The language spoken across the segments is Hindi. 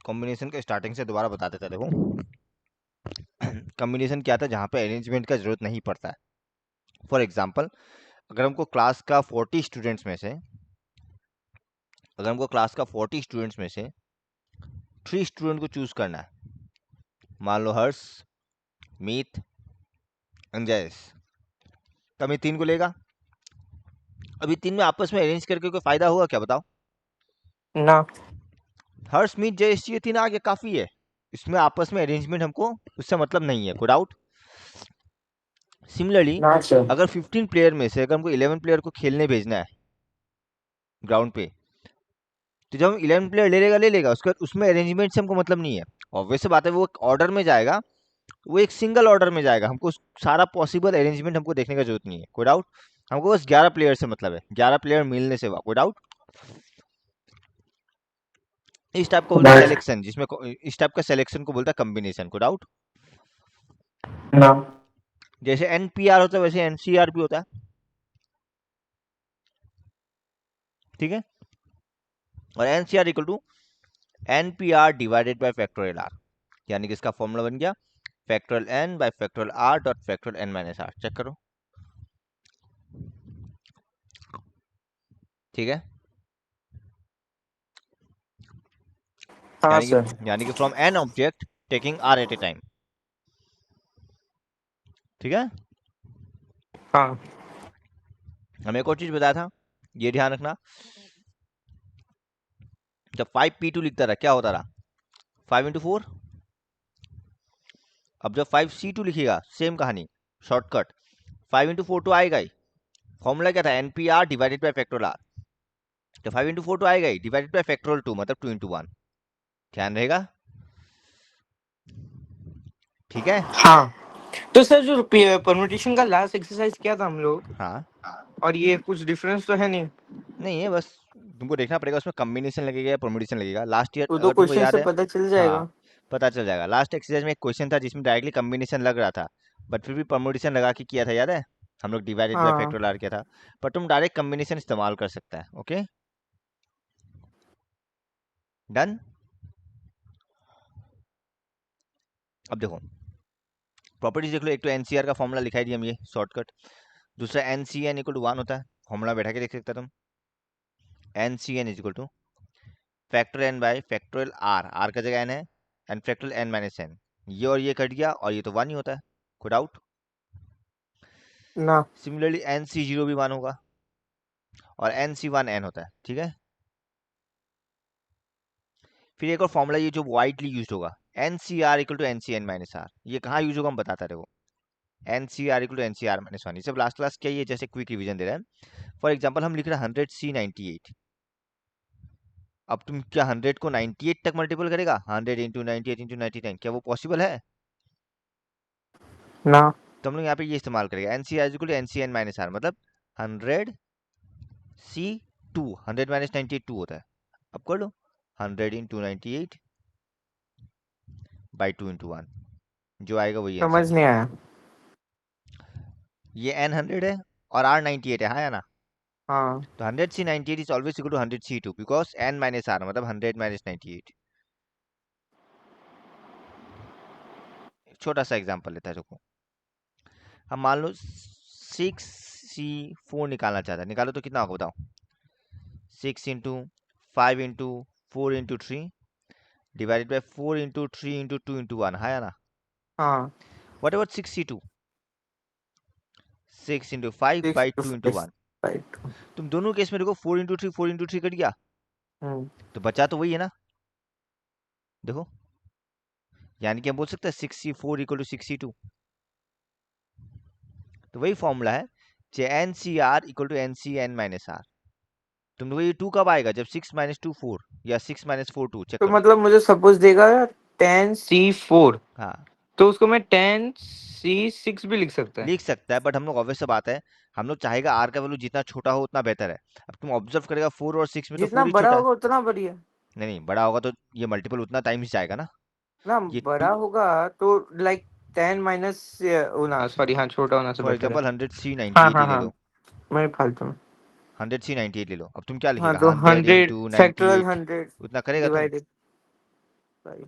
कॉम्बिनेशन के स्टार्टिंग से दोबारा बता देता देखो। कॉम्बिनेशन क्या था जहाँ पे अरेंजमेंट का जरूरत नहीं पड़ता है। फॉर एग्जाम्पल, अगर हमको क्लास का 40 स्टूडेंट्स में से अगर हमको क्लास का 40 स्टूडेंट्स में से 3 स्टूडेंट को चूज करना है, मान लो हर्ष, मीत, अंजयस, तो हमें 3 को लेगा। अभी 3 में आपस में अरेंज करके कोई फायदा होगा क्या, बताओ? ना। हर्ष, मीत, जयेश, ये 3 आ गया, काफी है। इसमें आपस में अरेंजमेंट हमको उससे मतलब नहीं है, कोई डाउट? सिमिलरली ना सर। अगर 15 प्लेयर में से अगर हमको 11 प्लेयर को खेलने भेजना है ग्राउंड पे, तो जब हम 11 प्लेयर ले लेगा उसका उसमें अरेंजमेंट से हमको मतलब नहीं है। ऑब्वियस बात है, वो एक ऑर्डर में जाएगा, वो एक सिंगल ऑर्डर में जाएगा, हमको सारा पॉसिबल अरेंजमेंट हमको देखने का जरूरत नहीं है, कोई डाउट? हमको बस 11 प्लेयर से मतलब है, 11 प्लेयर मिलने से हुआ, कोई डाउट? इस टाइप को बोलते हैं सिलेक्शन, जिसमें इस टाइप का सिलेक्शन को बोलता है कॉम्बिनेशन, कोई डाउट? ना। जैसे एनपीआर होता है वैसे एनसीआर भी होता है, ठीक है? और NCR equal to NPR divided by factorial r, यानी कि इसका फॉर्मूला बन गया factorial n by factorial r dot factorial N minus r. Check करो, ठीक है? हाँ यानी सर। कि यानी कि from n object taking r at a time, ठीक है? हाँ। हमें एक और चीज बताया था, ये ध्यान रखना, जब 5p2 लिखता था क्या होता रहा, 5 into 4। अब जब 5c2 लिखेगा सेम कहानी, शॉर्टकट, 5 into 4 तो आएगा ही। फॉर्मूला क्या था, NPR divided by factorial r, तो 5 into 4 तो आएगा ही, डिवाइडेड बाय फैक्टोरियल 2 मतलब 2 into 1। ध्यान रहेगा, ठीक है? हाँ तो सर जो परमुटेशन का लास्ट एक्सरसाइज किया था हम लोग, हाँ, और ये कुछ डिफरेंस तो है नहीं? नहीं है, बस तुमको देखना पड़ेगा उसमें कॉम्बिनेशन लगेगा या परमुटेशन लगेगा। लास्ट ईयर वो दो अगर तुमको क्वेश्चन याद से है, पता चल हाँ, जाएगा। पता चल जाएगा। लास्ट एक्सरसाइज में एक क्वेश्चन था जिसमें डायरेक्टली कॉम्बिनेशन लग रहा था, बट फिर भी परमुटेशन लगा के किया था, याद है? हम लोग डिवाइडेड बाय हाँ। फैक्टोरियल आर किया था। पर तुम डायरेक्ट कॉम्बिनेशन इस्तेमाल कर सकता है, ओके? डन। अब देखो प्रॉपर्टीज देख लो, एक तो एनसीआर का फॉर्मूला लिखाई दिया हम, ये शॉर्टकट। दूसरा एनसीएन इक्वल टू 1 होता है, फॉर्मूला बैठा के देख सकता तुम, NCN is equal to factorial n by factorial r, r का जगह एन है, and factorial N minus n. ये और ये कट गया और ये तो 1 ही होता है, कोई डाउट? ना। सिमिलरली एन सी जीरो भी 1 होगा और एन सी 1 एन होता है, ठीक है? फिर एक और फॉर्मूला ये जो वाइडली यूज होगा, n C r equal to n c n minus r, ये कहाँ यूज होगा हम बताता रहे, n C r equal to n C R minus 1। ये सब लास्ट क्लास क्या, ये जैसे क्विक रिवीजन दे रहे हैं। फॉर एग्जाम्पल हम लिख रहे हैं 100C98, अब तुम क्या 100 को 98 तक मल्टीपल करेगा, 100 × 98 × 99, क्या वो पॉसिबल है? ना। तो हम लोग यहाँ पे ये इस्तेमाल करेंगे, n C r equal to n c n minus r, मतलब 100C2, 100 माइनस 98 2 होता है। अब कर लो 100 × 98/2 × 1, जो आएगा वही आंसर समझ है। नहीं आया। ये n 100 है और r 98 है, हाँ या ना? हाँ। तो 100C98 is always equal to 100C2 because n minus r मतलब 100 माइनस 98। छोटा सा एग्जांपल लेता है, देखो हम मान लो 6C4 निकालना चाहता है, निकालो तो कितना होगा बताओ? 6 × 5 × 4 × 3 डिवाइडेड बाय 4 × 3 × 2 × 1, हाँ या ना? हाँ। What about 6C2? 6 × 5/2 × 1। राइट। तुम दोनों केस में देखो 4 × 3 कट गया, तो बचा तो वही है ना, देखो। यानी कि हम बोल सकते हैं 6C4 इक्वल टू 6C2। तो वही फॉर्मूला है, j n C r equal to n c n minus r. तुम देखो ये 2 कब आएगा, जब 6 - 2 4 या 6 - 4 2, चेक तो करो। मतलब मुझे सपोज देगा 10C4, हाँ, तो उसको मैं 10C6 भी लिख सकता है। लिख सकता है, बट हम लोग ऑब्वियस सा बात है, हम लोग चाहेगा आर का वैल्यू जितना छोटा हो उतना बेहतर है। अब तुम ऑब्जर्व करेगा 4 और 6 में तो जितना 4 ही बड़ा छोटा है। होगा उतना बढ़िया। नहीं नहीं, बड़ा होगा तो ये मल्टीपल उतना टाइम्स जाएगा ना। ना, ये बड़ा 2 होगा तो लाइक 10 माइनस होना, सॉरी, हाँ, छोटा होना से फॉर बेटर है। एग्जांपल 100C98 हाँ ही हाँ ले हाँ। लो, मैं फालतू में। 100C98 ले लो। अब तुम क्या हाँ लिखेगा, तो 100 100 × फैक्टोरियल 98, 100 उतना करेगा तुम? डिवाइडेड सही।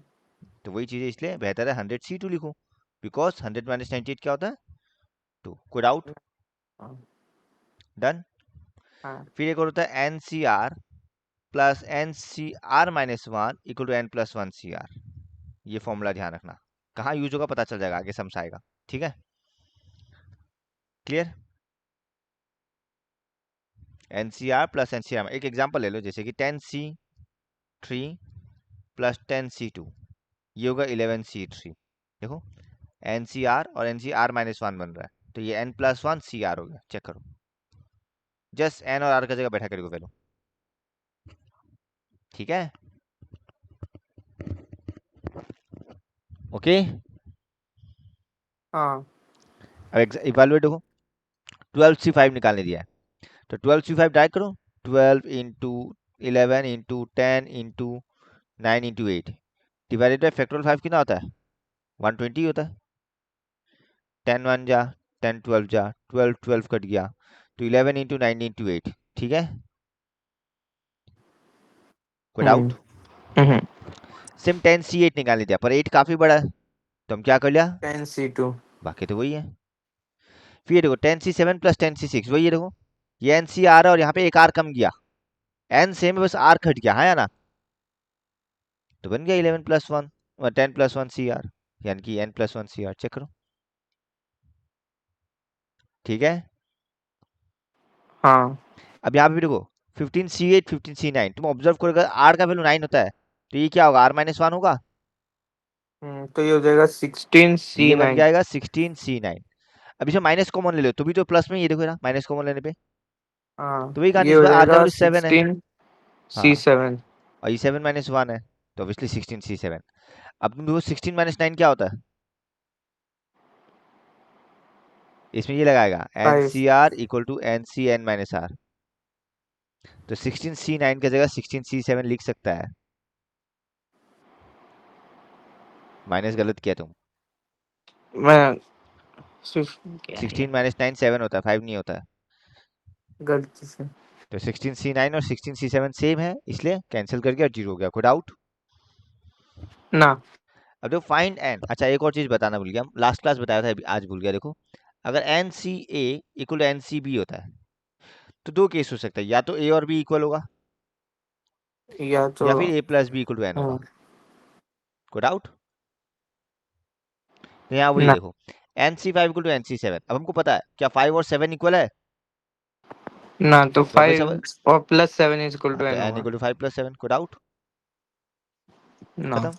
तो वही चीज़ है, इसलिए बेहतर है 100 C2 लिखो, बिकॉज 100 माइनस 98 क्या होता है 2। कोई डाउट? हाँ। डन। हाँ। फिर एक और होता है NCR plus NCR minus 1 equal to N+1 CR। ये फॉर्मूला ध्यान रखना, कहाँ यूज होगा पता चल जाएगा, आगे समझ आएगा। ठीक है, क्लियर? NCR प्लस NCR, एक एग्जांपल ले लो, जैसे कि 10C3 प्लस 10C2, ये होगा 11C3। देखो NCR और NCR माइनस 1 बन रहा है, तो ये N+1 CR हो गया। चेक करो, जस्ट N और R का जगह बैठा करेगा वैल्यू। ठीक है, ओके। हाँ। अब इवेलुएट देखो, 12C5 निकालने दिया है, तो 12C5 डायरेक्ट करो, 12 into 11 into 10 into 9 into 8 divided by factorial 5 कितना होता है 120 होता है। 10 1 जा, 10 12 जा, 12 12 कट गया, तो 11 इंटू 9 इंटू 8। ठीक है, कोई हम्म। डाउट? सिम 10C8 निकालने दिया, पर 8 काफी बड़ा है, तो हम क्या कर लिया, 10C2। बाकी तो वही है। फिर देखो 10C7 प्लस 10C6, वही है। देखो ये NC आ रहा है और यहाँ पे एक आर कम गया, एन सेम है बस आर घट गया, है ना? तो बन गया 11+1 और 10+1 CR, यानी कि N+1 CR। चेक करो, ठीक है। हाँ। अब यहाँ पे भी देखो 15C8 15C9, तुम ऑब्जर्व करो, अगर आर का वैल्यू 9 होता है तो ये क्या होगा, R-1 होगा, तो ये हो जाएगा सिक्सटीन तो सी ये बन नाइन जाएगा 16C9। अब इसमें माइनस कॉमन ले लो तो भी तो प्लस में, ये देखो ना माइनस कॉमन लेने पे, हाँ, तो वही कहानी, ये इस हो बार आर का जाएगा वैल्यू 7 है। हाँ,16C7। और ये 7 - 1 है, तो ऑब्वियसली 16C7। अब तुम देखो 16 - 9 क्या होता है, इसमें ये लगाएगा five. NCR equal to NCN-R, तो 16C9 की जगह 16C7 लिख सकता है। माइनस गलत किया तुम, मैं क्या है 16 - 9 7 होता है, 5 नहीं होता है। गलती से। तो 16C9 और 16C7 सेम है, इसलिए कैंसिल करके और जीरो हो गया। कोई डाउट? ना। अब देखो फाइंड एन, अच्छा एक और चीज बताना भूल गया, लास्ट क्लास बताया था, अभी आज भूल गया। देखो अगर NCA इक्वल टू NCB होता है तो दो केस हो सकता है, या तो A और B इक्वल होगा, या तो। या फिर A+B इक्वल टू N होगा। हाँ। कोई डाउट? तो यहाँ वही ना। देखो, NC5 इक्वल टू NC7, अब हमको पता है क्या 5 और 7 इक्वल है, ना तो तो ऑब्वियस 5 और प्लस 7 इज इक्वल हाँ, टू तो एन N होगा। Equal to 5+7। कोई डाउट? ना। खत्म।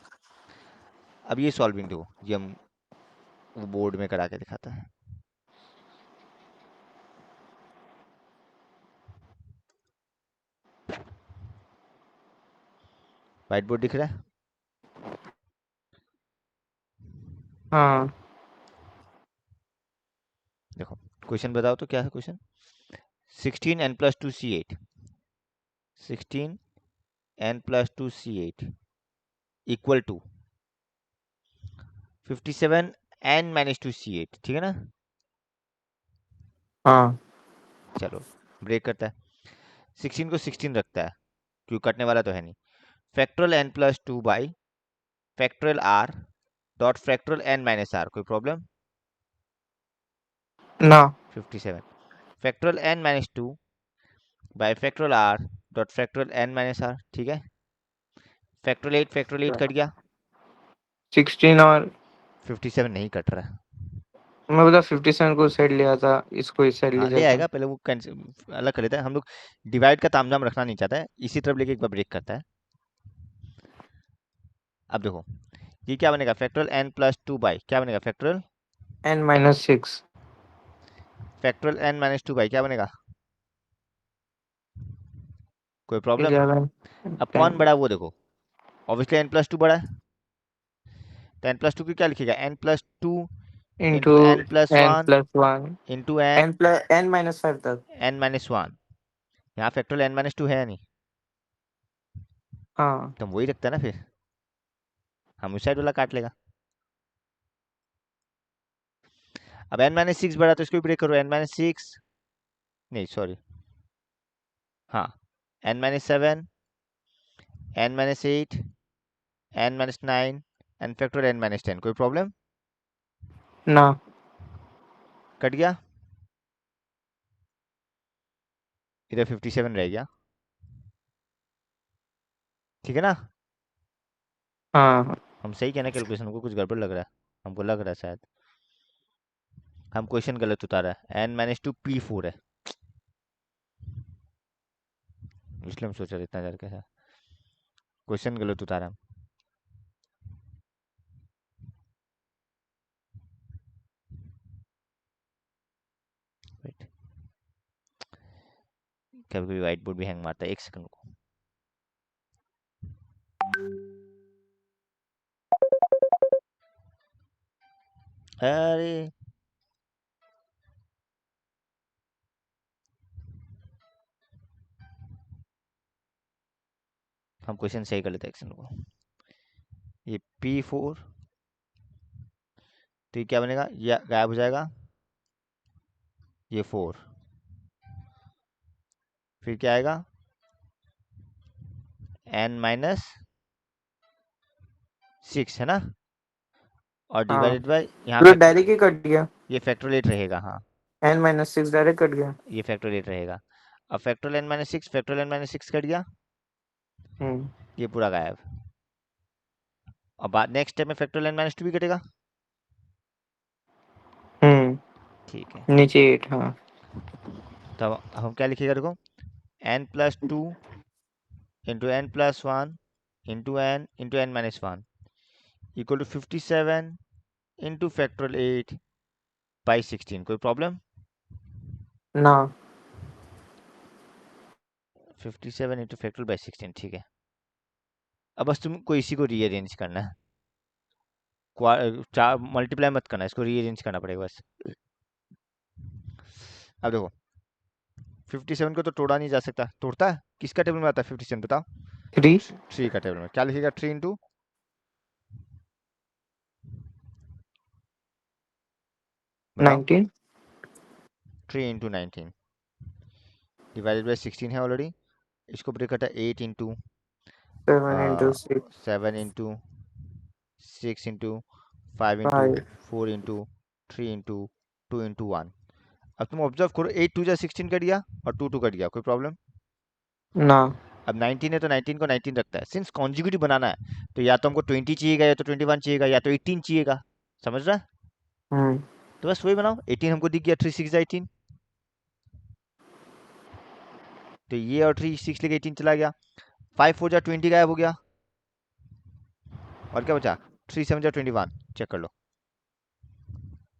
अब ये सॉल्विंग देखो, ये हम वो बोर्ड में करा के दिखाता है। व्हाइट बोर्ड दिख रहा है? हाँ। देखो क्वेश्चन बताओ तो क्या है question, 16n+2C8, 16n+2C8 equal to 57n-2C8। ठीक है ना? हाँ। चलो ब्रेक करता है, 16 को 16 रखता है, क्योंकि कटने वाला तो है नहीं। Factorial n+2 by factorial r dot factorial n-r, कोई प्रॉब्लम? ना। 57 factorial n-2 by factorial r dot factorial n-r। ठीक है, फैक्टोरियल 8 कट गया, 16 और 57 नहीं कट रहा। मैं बता 57 को साइड लिया था, इसको इस साइड ले हाँ ले जाता। आएगा, पहले वो अलग कर लेता है, हम लोग डिवाइड का तामझाम रखना नहीं चाहता है, इसी तरफ लेके एक बार ब्रेक करता है। अब देखो ये क्या बनेगा, फैक्टोरियल n+2 बाई क्या बनेगा, n-6। फैक्टोरियल n-2 बाई क्या बनेगा, कोई प्रॉब्लम? 11। अब 10 कौन बड़ा है वो देखो, ऑब्वियसली n+2 बड़ा है, तो n+2 की क्या लिखेगा, n+2 into into n plus n one plus 1। Into n n-5 तक। n-1। यहाँ फैक्टोरियल n-2 है या नहीं, हाँ। तो हम वही रखते हैं ना, फिर हम उस साइड वाला काट लेगा। अब n-6 बड़ा, तो इसको भी ब्रेक करो, n-6 नहीं सॉरी, हाँ n-7 n-8 n minus 9 n factorial n minus 10, कोई प्रॉब्लम? ना। कट गया, इधर 57 रह गया, ठीक है ना? हाँ। हम सही कहना कैलकुलेशन, हमको कुछ गड़बड़ लग रहा है, हमको लग रहा है शायद हम क्वेश्चन गलत उतारा है। n माइनस 2 p4 है, इसलिए हम सोच रहे इतना करके है, क्वेश्चन गलत उतारा हम। Wait, कभी कभी व्हाइट बोर्ड भी हैंग मारता है, एक सेकंड को। अरे हम क्वेश्चन सही कर लेते हैं, एक सेकंड को। ये p4, तो ये क्या बनेगा, ये गायब हो जाएगा, ये 4, फिर क्या आएगा, n माइनस 6 है ना, और हाँ, डिवाइडेड बाय यहाँ पूरा फैक्टर, डायरेक्ट ही कट गया। ये फैक्टोरिएट रहेगा, हाँ n-6 डायरेक्ट कट गया। ये फैक्टोरिएट रहेगा। अब factorial n minus 6, factorial n minus 6 cut गया, हम्म। ये पूरा गायब। और बाद नेक्स्ट स्टेप में फैक्टोरियल n माइनस 2 भी कटेगा, ठीक है। नीचे 8, हाँ। तो अब हम क्या लिखेगा, देखो, n plus 2 into n plus 1 into n minus 1 equal to 57 into factorial 8 by 16, कोई प्रॉब्लम? ना। 57 इंटू फैक्टोरियल बाई 16, ठीक है। अब बस तुमको इसी को रीअरेंज करना है, चार मल्टीप्लाई मत करना, इसको रीअरेंज करना पड़ेगा बस। अब देखो 57 को तो तोड़ा नहीं जा सकता, तोड़ता है, किसका टेबल में आता है 57 बताओ? 3। 3 का टेबल में क्या लिखेगा, 3 इंटू, बताओ, 19। 3 इंटू 19 डिवाइडेड बाई 16 है ऑलरेडी, इसको ब्रेक करता है 8 into 7 into 6। 7 into 6 into 5 into 5। 4 into 3 into 2 into 1। अब तुम ऑब्जर्व करो, 8 टू जा 16 कट गया और 2 2 कट गया, कोई प्रॉब्लम? ना। अब 19 है तो 19 को 19 रखता है, सिंस कॉन्जिक्यूटिव बनाना है तो या तो हमको 20 चाहिएगा, या तो 21 चाहिएगा, या तो 18 चाहिएगा, समझ रहा है? हम्म। तो बस वही बनाओ, 18 हमको दिख गया, 3 6 18, तो ये और 3 6 लेके 18 चला गया, 5 4 जा 20 गायब हो गया, और क्या बचा, 3 7 जा 21, चेक कर लो,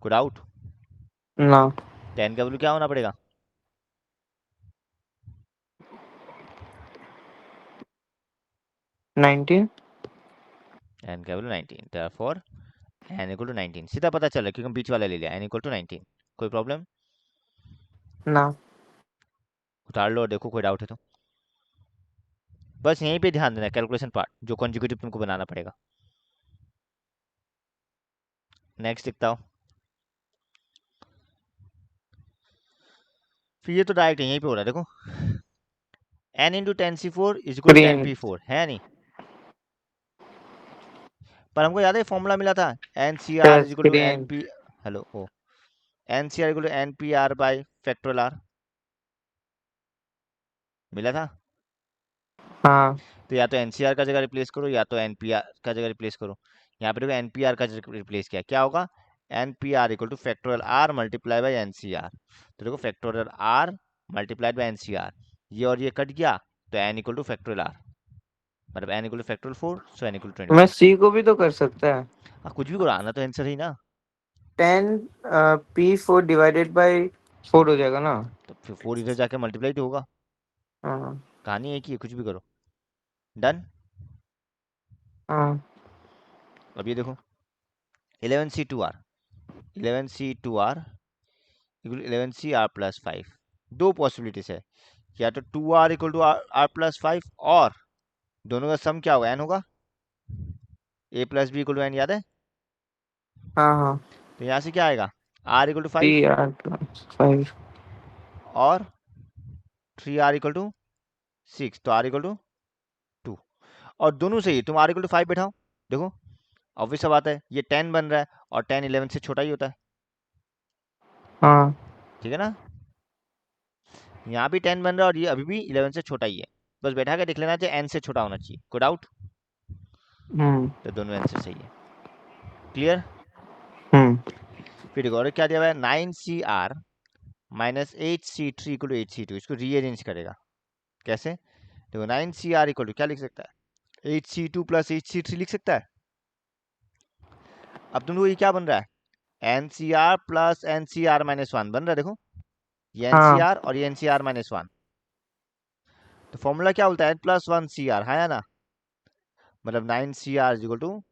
कोई डाउट? ना। 10 का वैल्यू क्या होना पड़ेगा, 19। n का value 19, therefore n equal to 19, सीधा पता चला क्योंकि हम बीच वाला ले लिया, n इक्वल टू 19, कोई प्रॉब्लम? ना। उतार लो और देखो कोई डाउट है तो, बस यहीं पे ध्यान देना, कैलकुलेशन पार्ट जो कॉन्जिक्यूटिव तुमको बनाना पड़ेगा। नेक्स्ट दिखता हूँ, फिर ये तो डायरेक्ट यहीं पे हो रहा है, देखो n इंटू 10c4 is equal to 3 10p4 है नहीं, पर हमको याद है फॉर्मूला मिला था, n C r is equal to n 3। P, hello oh, n C r equal to n P r by factorial r, मिला था। हाँ। तो या तो एन सी आर का जगह रिप्लेस करो, या तो एन पी आर का जगह रिप्लेस करो, यहाँ पे देखो एन पी आर का रिप्लेस किया, क्या होगा, N P R equal to factorial R multiply by N C R, तो देखो factorial R multiplied by N C R, ये और ये कट गया, तो N equal to factorial R, मतलब N equal to factorial 4, so N equal to मैं 24। सी को भी तो कर सकता है। हाँ कुछ भी करो, आना तो आंसर ही ना, 10 P4 डिवाइडेड बाई 4 हो जाएगा ना। तो फिर 4 इधर जाके मल्टीप्लाई तो होगा, हाँ। कहानी एक ही है, कुछ भी करो, डन। हाँ। अब ये देखो 11c2r, 11c2r equal 11c r plus 5, दो पॉसिबिलिटीज है, या तो 2r equal to are plus 5, और दोनों का सम क्या होगा, n होगा, a प्लस बी इक्वल टू n, याद है? हाँ। हाँ। तो यहाँ से क्या आएगा, r इक्वल टू 5 3r+5। और 3r इक्वल टू 6, तो r इक्वल टू 2, और दोनों सही है, तुम r इक्वल टू 5 बैठाओ, देखो ऑब्वियस सा बात है, ये 10 बन रहा है और 10 11 से छोटा ही होता है, हाँ। ठीक है ना। यहाँ भी 10 बन रहा है और ये अभी भी 11 से छोटा ही है, बस बैठा के देख लेना चाहिए n से छोटा होना चाहिए, कोई डाउट? तो दोनों आंसर सही है, क्लियर। फिर देखो और क्या दिया हुआ है, 9CR minus 8C3 equal to 8C2, इसको रीअरेंज करेगा कैसे? देखो 9CR इक्वल टू क्या लिख सकता है, 8C2 प्लस 8C3 लिख सकता है। अब तुम लोग ये क्या बन रहा है, NCR प्लस NCR माइनस 1 बन रहा है, देखो ये हाँ। NCR और ये NCR माइनस 1, तो फॉर्मूला क्या बोलता है, n+1CR, हाँ या ना, मतलब 9CR इक्वल टू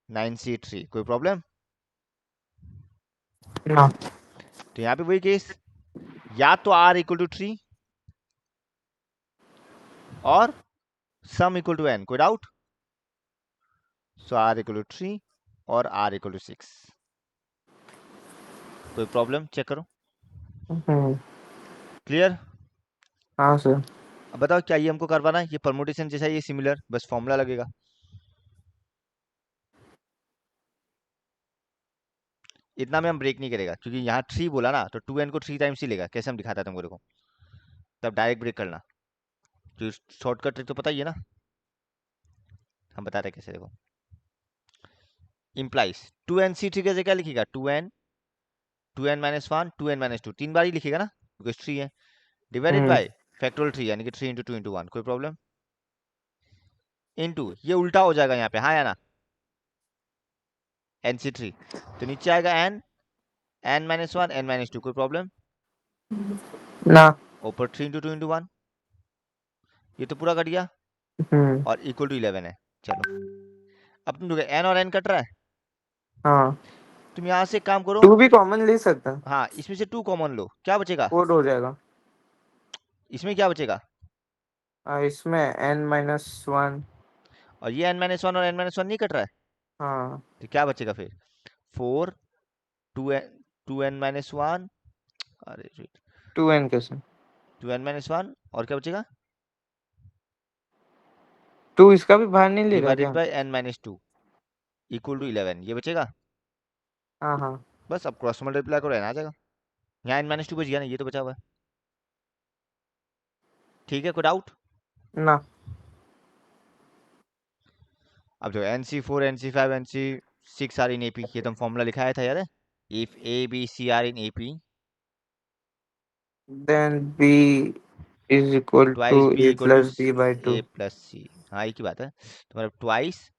9C3, कोई प्रॉब्लम? ना। तो यहाँ पे वही केस, या तो R इक्वल टू 3 और सम इक्वल टू n, कोई doubt? So R equal to 3 और R इक्वल टू 6, कोई प्रॉब्लम, चेक करो, क्लियर। हाँ सर। अब बताओ क्या ये हमको करवाना है, ये परमुटेशन जैसा, ये सिमिलर, बस फॉर्मूला लगेगा। इतना में हम ब्रेक नहीं करेगा क्योंकि यहाँ 3 बोला ना, तो 2n को 3 टाइम्स ही लेगा, कैसे हम दिखाता है तुमको, देखो तब डायरेक्ट ब्रेक करना, तो शॉर्टकट ट्रिक तो पता ही है ना, हम बताते हैं कैसे, देखो इम्प्लाइज 2nc3 कैसे क्या लिखेगा, 2n-1 2n-2 तीन बार ही लिखेगा ना बिकॉज 3 है, डिवाइडेड बाय फैक्टोरियल 3 यानी कि 3 इंटू 2 इंटू 1, कोई प्रॉब्लम, इंटू ये उल्टा हो जाएगा यहाँ पे, हाँ या ना, nc3, तो नीचे आएगा n-1 n-2, कोई प्रॉब्लम ना। ऊपर 3 इंटू 2 इंटू 1, ये तो पूरा कट गया और इक्वल टू 11 है। चलो अब तुम देखो n और n कट रहा है, हाँ। तुम यहाँ से एक काम करो, 2 भी कॉमन ले सकता है, हाँ इसमें से 2 कॉमन लो, क्या बचेगा, 4 हो जाएगा। इसमें क्या बचेगा, इसमें n-1। और ये n-1 और n-1 नहीं कट रहा है, हाँ। तो क्या बचेगा फिर, 4 2n-1, अरे 2n कैसे? 2n-1 और क्या बचेगा, 2 इसका भी बाहर नहीं ले रहा डिवाइडेड क्या? बाय n-2 इक्वल टू 11, ये बचेगा, हाँ हाँ। बस अब क्रॉस मल्टीप्लाई करो n आ जाएगा, यहाँ n-2 बच गया ना, ये तो बचा हुआ है, ठीक है, कोई डाउट? ना। अब जो NC4 NC5 NC6 are in AP, ये तो फॉर्मूला लिखाया था यार, if A B C are in AP then b is equal to twice B a equal to plus b by 2। A plus C, हाँ एक ही बात है, तो मतलब twice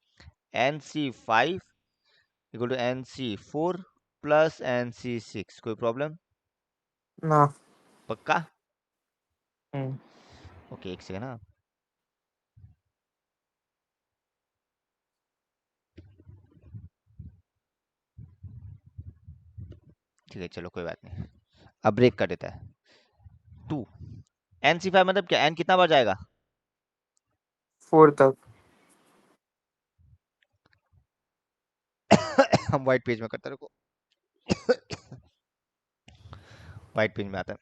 NC5 equal to NC4 plus NC6, कोई प्रॉब्लम, ना। पक्का? हम्म। ओके एक सेकंड ना, ठीक है चलो कोई बात नहीं, अब ब्रेक कर देता है, 2 NC5 मतलब क्या, n कितना बार जाएगा, 4 तक। हम व्हाइट पेज में करते रहो, व्हाइट पेज में आता है,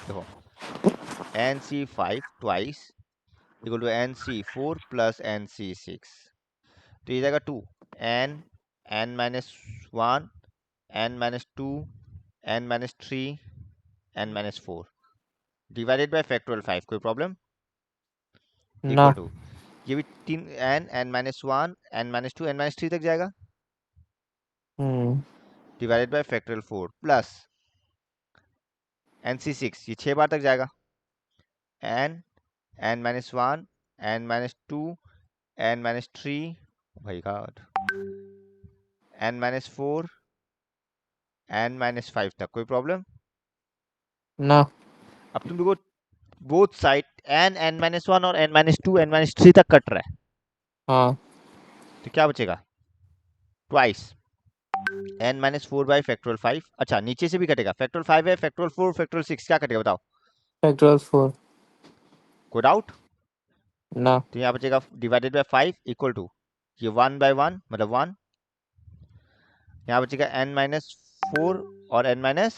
देखो NC5 twice equal to NC4 plus NC6, तो ये जाएगा 2 n-1 n-2 n-3 n-4 divided by factorial 5, कोई प्रॉब्लम, ना। इक्वल टू ये भी 3 n-1 n-2 n-3 तक जाएगा, divided by factorial 4 plus NC6, ये 6 बार तक जाएगा, n-1 n-2 n-3, भाई गॉड, n-4 n-5 तक, कोई प्रॉब्लम। ना। अब तुम देखो बोथ साइड n-1 और n-2 n-3 तक कट रहा है, हाँ। तो क्या बचेगा, ट्वाइस n-4 बाई फैक्टोरियल 5, अच्छा नीचे से भी कटेगा, फैक्टोरियल 5 है, फैक्टोरियल 4 फैक्टोरियल 6 क्या कटेगा बताओ, फैक्टोरियल 4। कोई डाउट? ना। तो यहाँ बचेगा डिवाइडेड बाय 5 इक्वल टू ये 1 बाय 1 मतलब 1, यहाँ बचेगा n-4 और n-,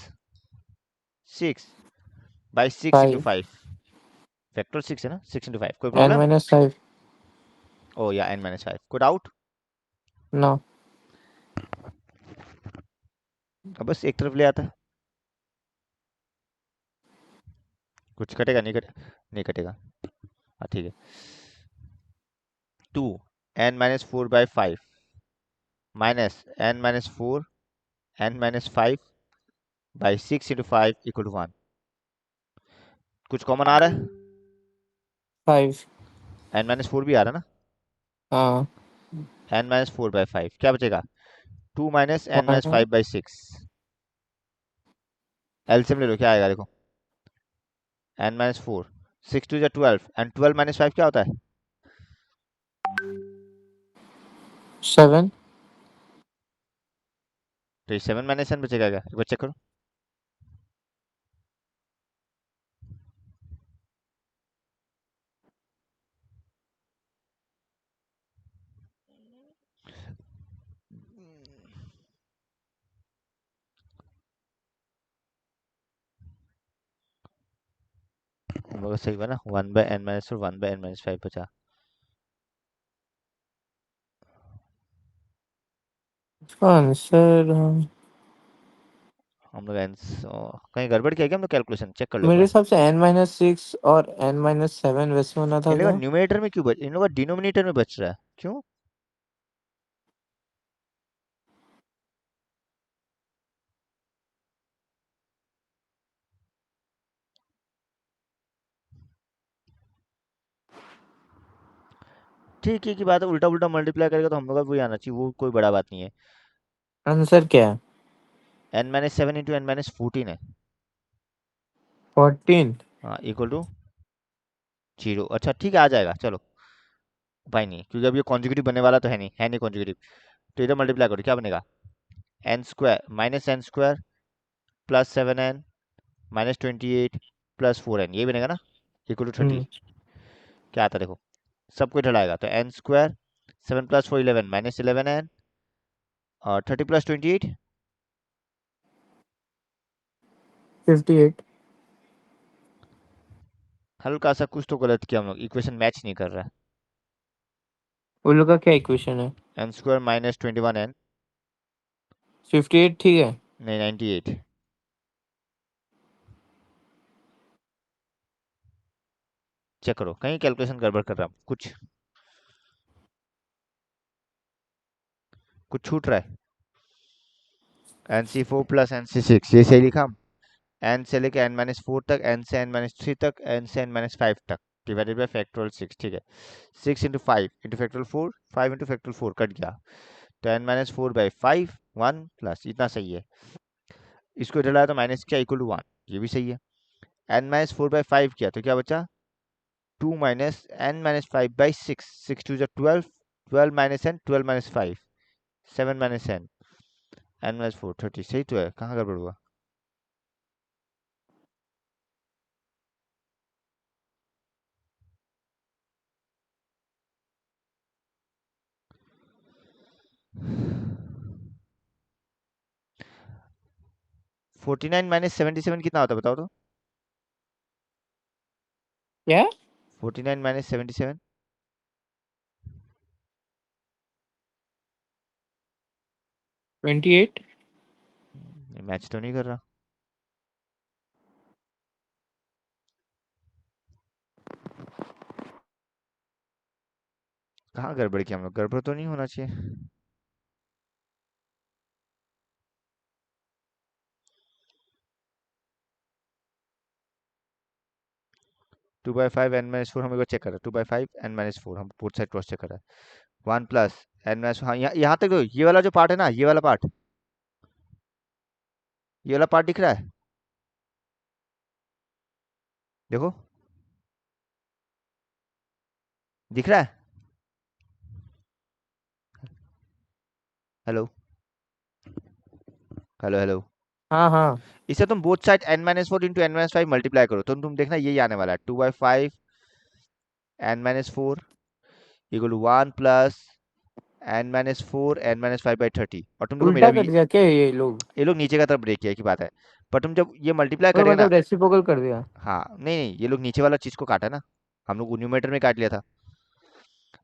6 बाई 6 इंटू 5 5, फैक्टर 6 है ना, 6 इंटू 5, कोई n प्रॉब्लम? minus 5. ओ या n माइनस 5, कोई डाउट? No. अब बस एक तरफ ले आता है, कुछ कटेगा नहीं, नहीं कटेगा। हाँ ठीक है। 2 n minus 4 by 5 minus n minus 4 n minus 5 by 6 into 5 equal to 1। कुछ कॉमन आ रहा है? 5. n माइनस 4 भी आ रहा है ना। हाँ. n माइनस 4 बाई 5 क्या बचेगा? 2 minus n minus 1. 5 by 6। LCM ले लो, क्या आएगा देखो। n minus 4, 6 to 12 and 12 minus 5 क्या होता है? 7. तो ये 7 माइनस n बचेगा क्या, एक बार चेक करो। हम लोग का सही हुआ ना, 1 by n minus 4 1 by n minus 5 बचा। आंसर हम लोग कहीं गड़बड़ किया क्या हम लोग, कैलकुलेशन चेक कर लो एक मेरे बार। हिसाब से n-6 और n-7 वैसे होना था इन लोग का क्या? न्यूमरेटर में क्यों बच, इन लोग का डिनोमिनेटर में बच रहा है क्यों? ठीक है की बात है, उल्टा उल्टा मल्टीप्लाई करेगा तो हम लोग का वही आना चाहिए, वो कोई बड़ा बात नहीं है। आंसर क्या है? n minus 7 into n minus 14 है। 14. हाँ इक्वल टू 0। अच्छा ठीक है, आ जाएगा चलो। भाई नहीं, क्योंकि अब ये कॉन्जिक्यूटिव बनने वाला तो है नहीं कॉन्जिक्यूटिव। तो इधर मल्टीप्लाई करो, क्या बनेगा? N square minus n square plus 7n minus 28 plus 4n, ये बनेगा ना, इक्वल टू 30। हम्म. क्या आता है देखो, सबको इधर लाएगा तो N square 7 plus 4 11 minus 11n और 30 प्लस 28। 58. हल्का सा कुछ तो गलत किया हम लोग, इक्वेशन मैच नहीं कर रहा है। उन लोग का क्या इक्वेशन है? एन स्क्वायर माइनस 21n, 58 ठीक है. नहीं 98। चेक करो, कहीं कैलकुलेशन गड़बड़ कर रहा हूँ, कुछ छूट रहा है। एन सी 4 प्लस एन सी 6, ये सही लिखा हम। एन से लेके एन माइनस 4 तक, एन से एन माइनस 3 तक, एन से एन माइनस 5 तक, डिवाइडेड बाई फैक्टोरियल 6, ठीक है। 6 into 5 into factorial 4, 5 into factorial 4 cut गया, तो एन माइनस 4 बाई 5 1 प्लस, इतना सही है। इसको इधर लाया तो माइनस क्या, इक्वल टू 1, ये भी सही है। एन माइनस 4 बाई 5 किया तो क्या बचा? 2 minus n minus 5 by 6, 6 to 12, 12 minus n, 12 minus 5, 7 minus n, n minus 4 30, सही तो है, कहाँ गड़बड़ हुआ? फोर्टी नाइन माइनस 77 कितना होता है बताओ तो? क्या? 49 माइनस 77, 28. मैच तो नहीं कर रहा। कहाँ गड़बड़ किया हम लोग, गड़बड़ तो नहीं होना चाहिए। 2/5 n माइनस 4 हम एक बार चेक कर रहे हैं, 2/5 n माइनस 4 हम बोथ साइड क्रॉस चेक कर रहे हैं। 1 प्लस n माइनस, हाँ यहाँ तक तो, ये वाला जो पार्ट है ना, ये वाला पार्ट, ये वाला पार्ट दिख रहा है, देखो दिख रहा है। Hello, hello hello. हाँ हाँ. इसे तुम both side n minus 4 into n minus 5 multiply करो तो तुम देखना यही आने वाला है, 2/5 n minus 4 equal to 1 plus n minus 4 n minus 5 by 30, और तुम देखो मेरा उल्टा भी, कर दिया क्या ये लोग? ये लोग नीचे का तरफ ब्रेक किया की बात है। पर तुम जब ये मल्टीप्लाई तो करेगा ना, मतलब रेसिप्रोकल कर दिया। हाँ नहीं नहीं, ये लोग नीचे वाला चीज को काटा ना, हम लोग न्यूमरेटर में काट लिया था।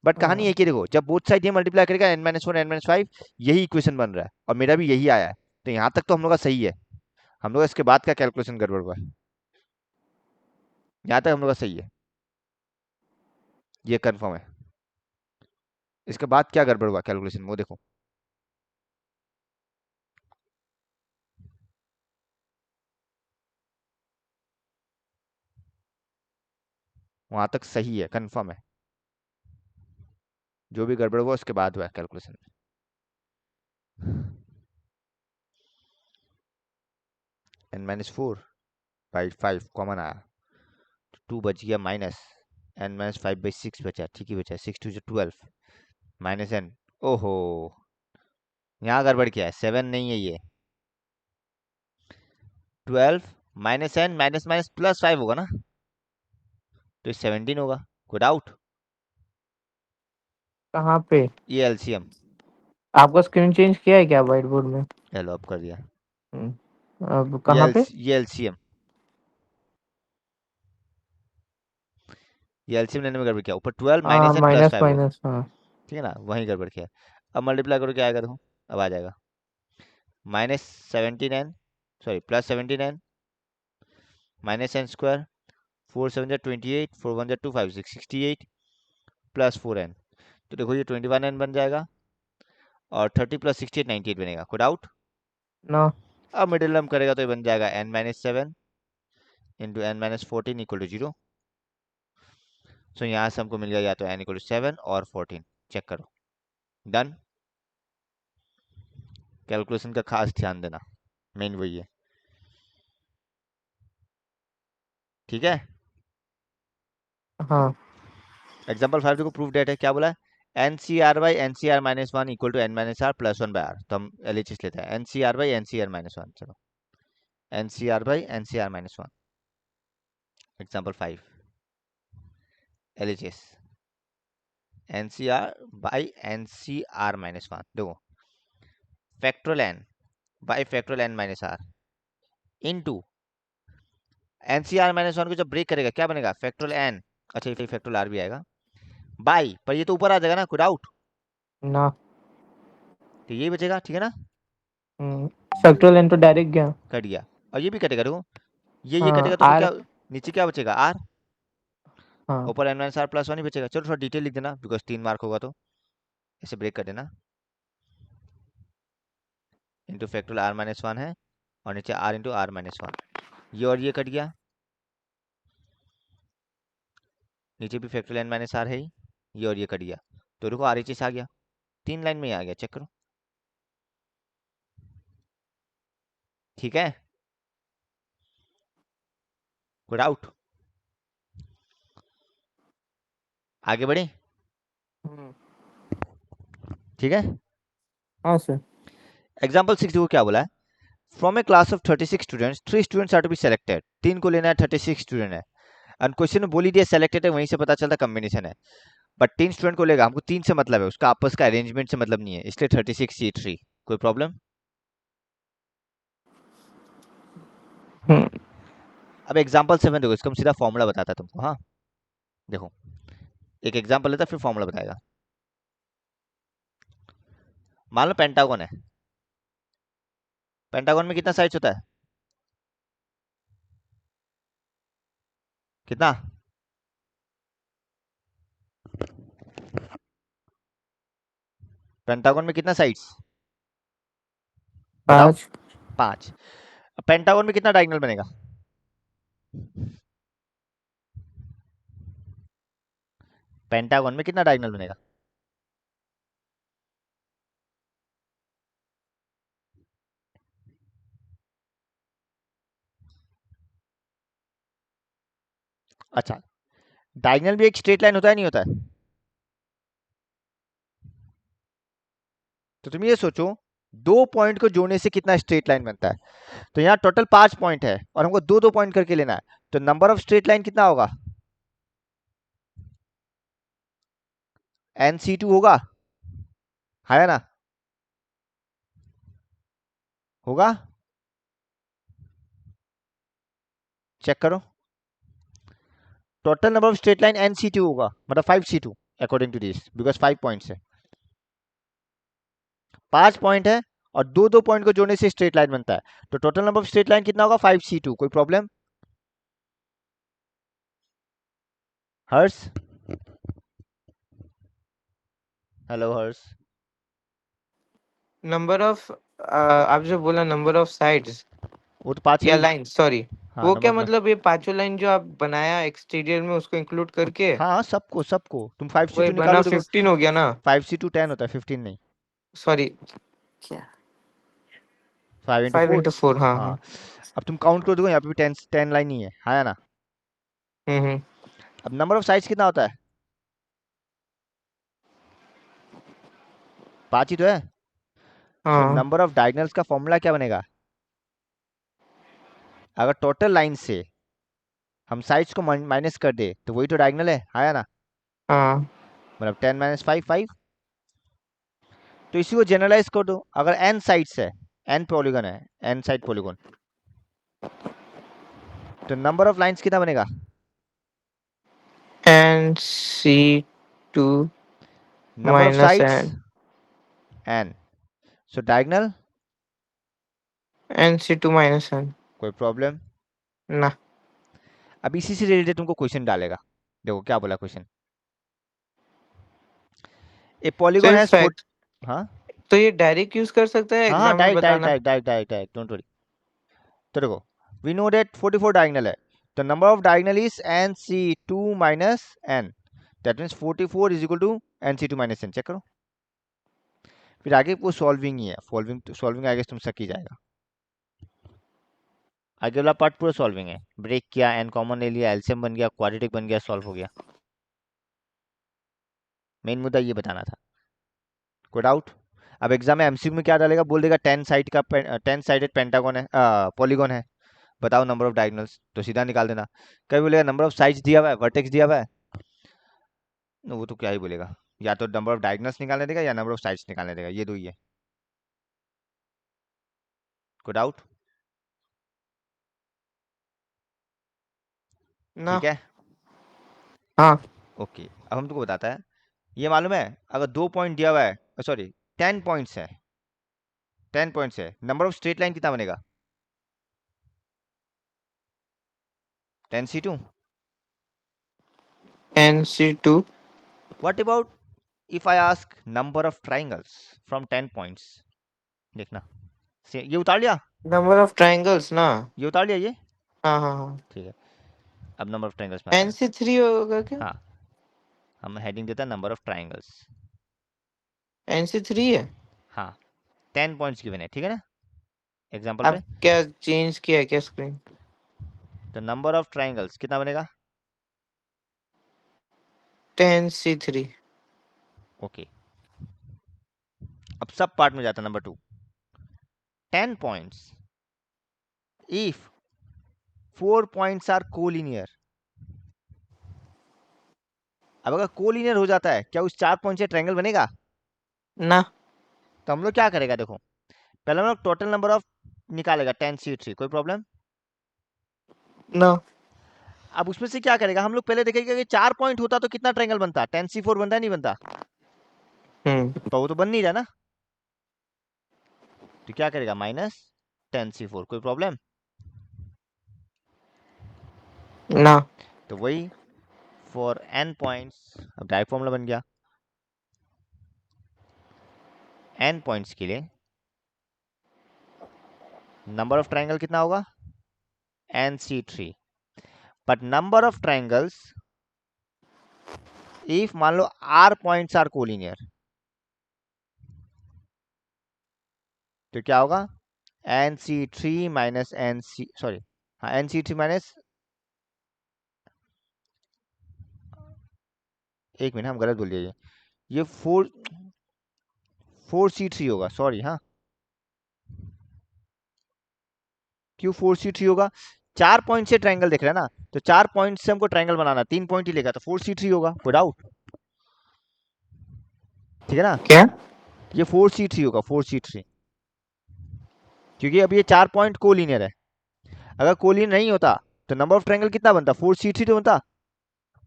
बट कहानी हाँ। एक ही, देखो जब बोथ साइड ये मल्टीप्लाई करेगा n-1 n-5, यही इक्वेशन बन रहा है और मेरा भी यही आया है। तो यहाँ तक तो हम लोग का सही है। हम लोग का इसके बाद का कैलकुलेशन गड़बड़ हुआ है, यहाँ तक हम लोग का सही है, ये कंफर्म है। इसके बाद क्या गड़बड़ हुआ कैलकुलेशन, वो देखो। वहां तक सही है, कंफर्म है। जो भी गड़बड़ हुआ उसके बाद हुआ कैलकुलेशन में। n-4/5 कॉमन आया, 2 बच गया माइनस, n-5/6 बचा, ठीक ही बचा, 6 2 12 माइनस n। ओहो, यहाँ गड़बड़ क्या है, 7 नहीं है ये, 12 minus n minus minus plus 5 होगा ना, तो 17 होगा। कोई डाउट? कहाँ पे? ये एलसीएम। आपका स्क्रीन चेंज किया है क्या व्हाइट बोर्ड में? हेलो, अब कर दिया। अब कहाँ पे? ये एलसीएम, ये एलसीएम लेने में गड़बड़ किया, ऊपर 12 हाँ, माइनस n प्लस माइनस 5 होगा, माइनस, हाँ। ठीक है ना, वहीं गड़बड़ किया। अब मल्टीप्लाई करो, क्या आएगा देखो, अब आ जाएगा -17n, sorry +17n minus n square, 4 7 28, 4 1 2 5 6 68 +4n। तो देखो ये 21n बन जाएगा और 30 + 68 98 बनेगा। कोई डाउट? नो। अब मिडिल टर्म करेगा तो ये बन जाएगा n-7 into n-14 equal to 0। सो यहाँ से हमको मिल गया या तो n इक्वल टू 7 और 14। चेक करो, डन। कैलकुलेशन का खास ध्यान देना, मेन वही है, ठीक है। हाँ। एग्जाम्पल 5 देखो, प्रूफ डेट है, क्या बोला है, N C R by N C R minus one equal to n minus R plus one by R. तो हम एल एच एस लेते हैं, N C R by N C R minus one. चलो, N C R by N C R minus one, example 5 L H S, N C R by N C R minus one. देखो, factorial N by factorial N minus are into n C R minus one को जब ब्रेक करेगा क्या बनेगा, फैक्टोरियल एन, अच्छा ये फैक्टोरियल आर भी आएगा, बाई पर ये तो ऊपर आ जाएगा ना, कोई डाउट? ना। तो यही बचेगा, ठीक है ना, फैक्टोरियल एन तो डायरेक्ट गया। कट गया। और ये भी कटेगा, देखो ये हाँ, कटेगा तो फिर आर। क्या, नीचे क्या बचेगा, आर, हाँ। ऊपर N minus R plus one ही बचेगा। चलो थोड़ा डिटेल लिख देना, बिकॉज 3 मार्क होगा तो ऐसे ब्रेक कर देना, into factorial r minus one है और नीचे r into r minus one. ये और ये कट गया, नीचे भी फैक्टोरियल एन माइनस आर है ही, ये और ये कट गया, तो देखो आर एच एस आ गया, 3 लाइन में ही आ गया, चेक करो, ठीक है। कोई डाउट? आगे बढ़े, हम्म। ठीक है। हाँ सर। एग्जाम्पल 6 देखो क्या बोला है, from a class of 36 students 3 students are to be selected. 3 को लेना है, 36 स्टूडेंट है, एंड क्वेश्चन में बोली दिया सेलेक्टेड है, वहीं से पता चलता कॉम्बिनेशन है। बट 3 स्टूडेंट को लेगा, हमको 3 से मतलब है, उसका आपस का अरेंजमेंट से मतलब नहीं है, इसलिए 36 C3। कोई प्रॉब्लम? हम्म। अब एग्जाम्पल 7 देखो, इसका हम सीधा फॉर्मूला बताता है तुमको, हाँ देखो, एक एग्जाम्पल लेता फिर फॉर्मूला बताएगा। मान लो पेंटागन है, पेंटागन में कितना साइड्स होता है, कितना? पेंटागन में कितना साइड्स बताओ? 5। 5। पेंटागन में कितना डायगोनल बनेगा, पेंटागन में कितना डायगोनल बनेगा? अच्छा, डायगोनल भी एक स्ट्रेट लाइन होता है, नहीं होता है? तो तुम ये सोचो, 2 पॉइंट को जोड़ने से कितना स्ट्रेट लाइन बनता है। तो यहाँ टोटल 5 पॉइंट है और हमको दो दो पॉइंट करके लेना है, तो नंबर ऑफ स्ट्रेट लाइन कितना होगा, NC2 होगा, है ना, होगा। चेक करो, total number of straight line NC2 होगा, मतलब 5C2 according to this, because 5 points है, 5 पॉइंट है और दो दो पॉइंट को जोड़ने से स्ट्रेट लाइन बनता है, तो total number of straight line कितना होगा 5C2। कोई problem? Harsh, hello Harsh. Number of आप जो बोला नंबर ऑफ साइड्स वो तो 5 है या ही। लाइन, सॉरी, हाँ, वो नंबर क्या ऑफ, मतलब ये पांचों लाइन जो आप बनाया एक्सटीरियर में उसको इंक्लूड करके हाँ सबको सबको, तुम वही 5C2 बना निकालो, देखो 15 हो गया ना? 5C2 10 होता है, 15 नहीं। सॉरी, क्या? 5 इंटू 5 फोर इंटू 4, हाँ हाँ, हाँ। अब तुम काउंट करो, देखो यहाँ पे भी 10 लाइन ही है ना? हम्म। अब नंबर ऑफ साइड्स कितना होता है? 5 ही तो है। सो हाँ नंबर ऑफ डायगोनल्स का फॉर्मूला क्या बनेगा? अगर टोटल लाइन से हम साइड्स को माइनस कर दे तो वही तो डायगोनल है ना? हाँ। मतलब 10 माइनस 5 5। तो इसी को जनरलाइज कर दो, अगर n साइड्स है, n पॉलीगन है, n साइड पॉलीगन, तो नंबर ऑफ लाइंस कितना बनेगा? NC2 number of minus sides n n, so diagonal. NC2 minus n. कोई प्रॉब्लम? ना। अब इसी से रिलेटेड तुमको क्वेश्चन डालेगा, देखो क्या बोला क्वेश्चन। ए पॉलीगन हैज सिर्फ 4, हाँ तो ये डायरेक्ट यूज कर सकता है हाँ हाँ, एग्जाम में डायरेक्ट डायरेक्ट बताना? Direct direct direct direct, don't worry. तो देखो, वी नो दैट 44 डायगोनल है, तो number of diagonal is NC2 minus n, that means 44 is equal to NC2 minus n। चेक करो, फिर आगे वो सॉल्विंग ही है, सॉल्विंग सॉल्विंग आगे तुम सक ही जाएगा, आगे वाला पार्ट पूरा सॉल्विंग है। ब्रेक किया, n कॉमन ले लिया, एलसीएम बन गया, क्वाड्रेटिक बन गया, सॉल्व हो गया। मेन मुद्दा ये बताना था। कोई डाउट? अब एग्जाम में एमसीक्यू में क्या डालेगा, बोल देगा 10 साइडेड पेंटागन है, पॉलीगन है, बताओ नंबर ऑफ डायगोनल्स, तो सीधा निकाल देना। कभी बोलेगा नंबर ऑफ साइड्स दिया हुआ है, वर्टेक्स दिया हुआ है, वो तो क्या ही बोलेगा, या तो नंबर ऑफ डायगोनल्स निकालने देगा या नंबर ऑफ साइड्स निकालने देगा, ये दो ही है। कोई डाउट? ना। ठीक है, हाँ। ओके। अब हम तुमको बताता है, ये मालूम है, अगर 2 पॉइंट दिया हुआ है, सॉरी 10 पॉइंट्स है, 10 पॉइंट्स है, नंबर ऑफ स्ट्रेट लाइन कितना बनेगा? 10C2। NC2 what about if I ask number of triangles from 10 points? देखना, ये उतार लिया, नंबर ऑफ ट्राइंगल्स ना? ये उतार लिया ये। हाँ हाँ हाँ। ठीक है, अब नंबर ऑफ ट्राइंगल्स में आता है। NC3 होगा क्या? हाँ, हम हेडिंग देता है नंबर ऑफ ट्राइंगल्स। NC3 है। हाँ, 10 पॉइंट्स गिवन है, ठीक है ना, एग्जाम्पल अब पे। क्या चेंज किया है क्या स्क्रीन? तो नंबर ऑफ ट्राइंगल्स कितना बनेगा? 10C3। ओके, अब सब पार्ट में जाता है। Number 2, 10 points if 4 points are collinear. अब अगर कोलिनियर हो जाता है, क्या उस 4 पॉइंट से ट्रायंगल बनेगा? ना। तो हम लोग क्या करेगा, देखो पहले हम लोग टोटल नंबर ऑफ निकालेगा 10C3, कोई प्रॉब्लम? ना। अब उसमें से क्या करेगा, हम लोग पहले देखेंगे कि 4 पॉइंट होता तो कितना ट्रायंगल बनता, 10C4 बनता है नहीं बनता? तो वो तो बन नहीं रहा ना, तो क्या करेगा, माइनस 10C4। कोई प्रॉब्लम? ना। तो वही फॉर n पॉइंट्स, अब डायरेक्ट फॉर्मूला बन गया, n पॉइंट्स के लिए नंबर ऑफ ट्रायंगल कितना होगा, NC3, but number of triangles if मान लो r पॉइंट्स आर कोलिनियर, तो क्या होगा, NC3 माइनस NC, सॉरी हाँ NC3 माइनस, एक मिनट हम गलत बोल दिया, ये 4C3 होगा, सॉरी हाँ, क्यों 4C3 होगा, 4 पॉइंट से ट्रायंगल देख रहे हैं ना, तो 4 पॉइंट से हमको ट्रायंगल बनाना, 3 पॉइंट ही लेगा, तो 4C3 होगा, कोई डाउट? ठीक है ना, क्या? ये 4C3 होगा, 4C3, क्योंकि अब ये 4 पॉइंट कोलिनियर है। अगर कोलिनियर नहीं होता तो नंबर ऑफ ट्रायंगल कितना बनता, 4c3 तो बनता,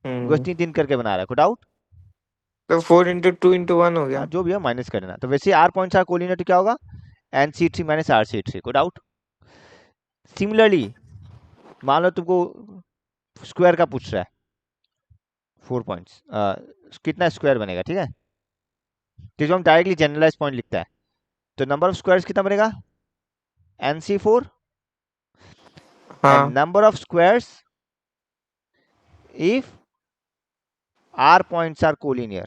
बिकॉज 3 3 करके बना रहा है, कोई डाउट? तो 4 इंटू 2 इंटू 1 हो हाँ गया। जो भी है माइनस करना, तो वैसे आर पॉइंट्स आर कोलिनियर तो क्या होगा, NC3 माइनस RC3, कोई डाउट? सिमिलरली मान लो तुमको स्क्वायर का पूछ रहा है, 4 पॉइंट्स कितना स्क्वायर बनेगा, ठीक है, तो जो हम डायरेक्टली जनरलाइज पॉइंट लिखता है, तो नंबर ऑफ स्क्वायर्स कितना बनेगा, NC4, हाँ and number of squares if R points are collinear,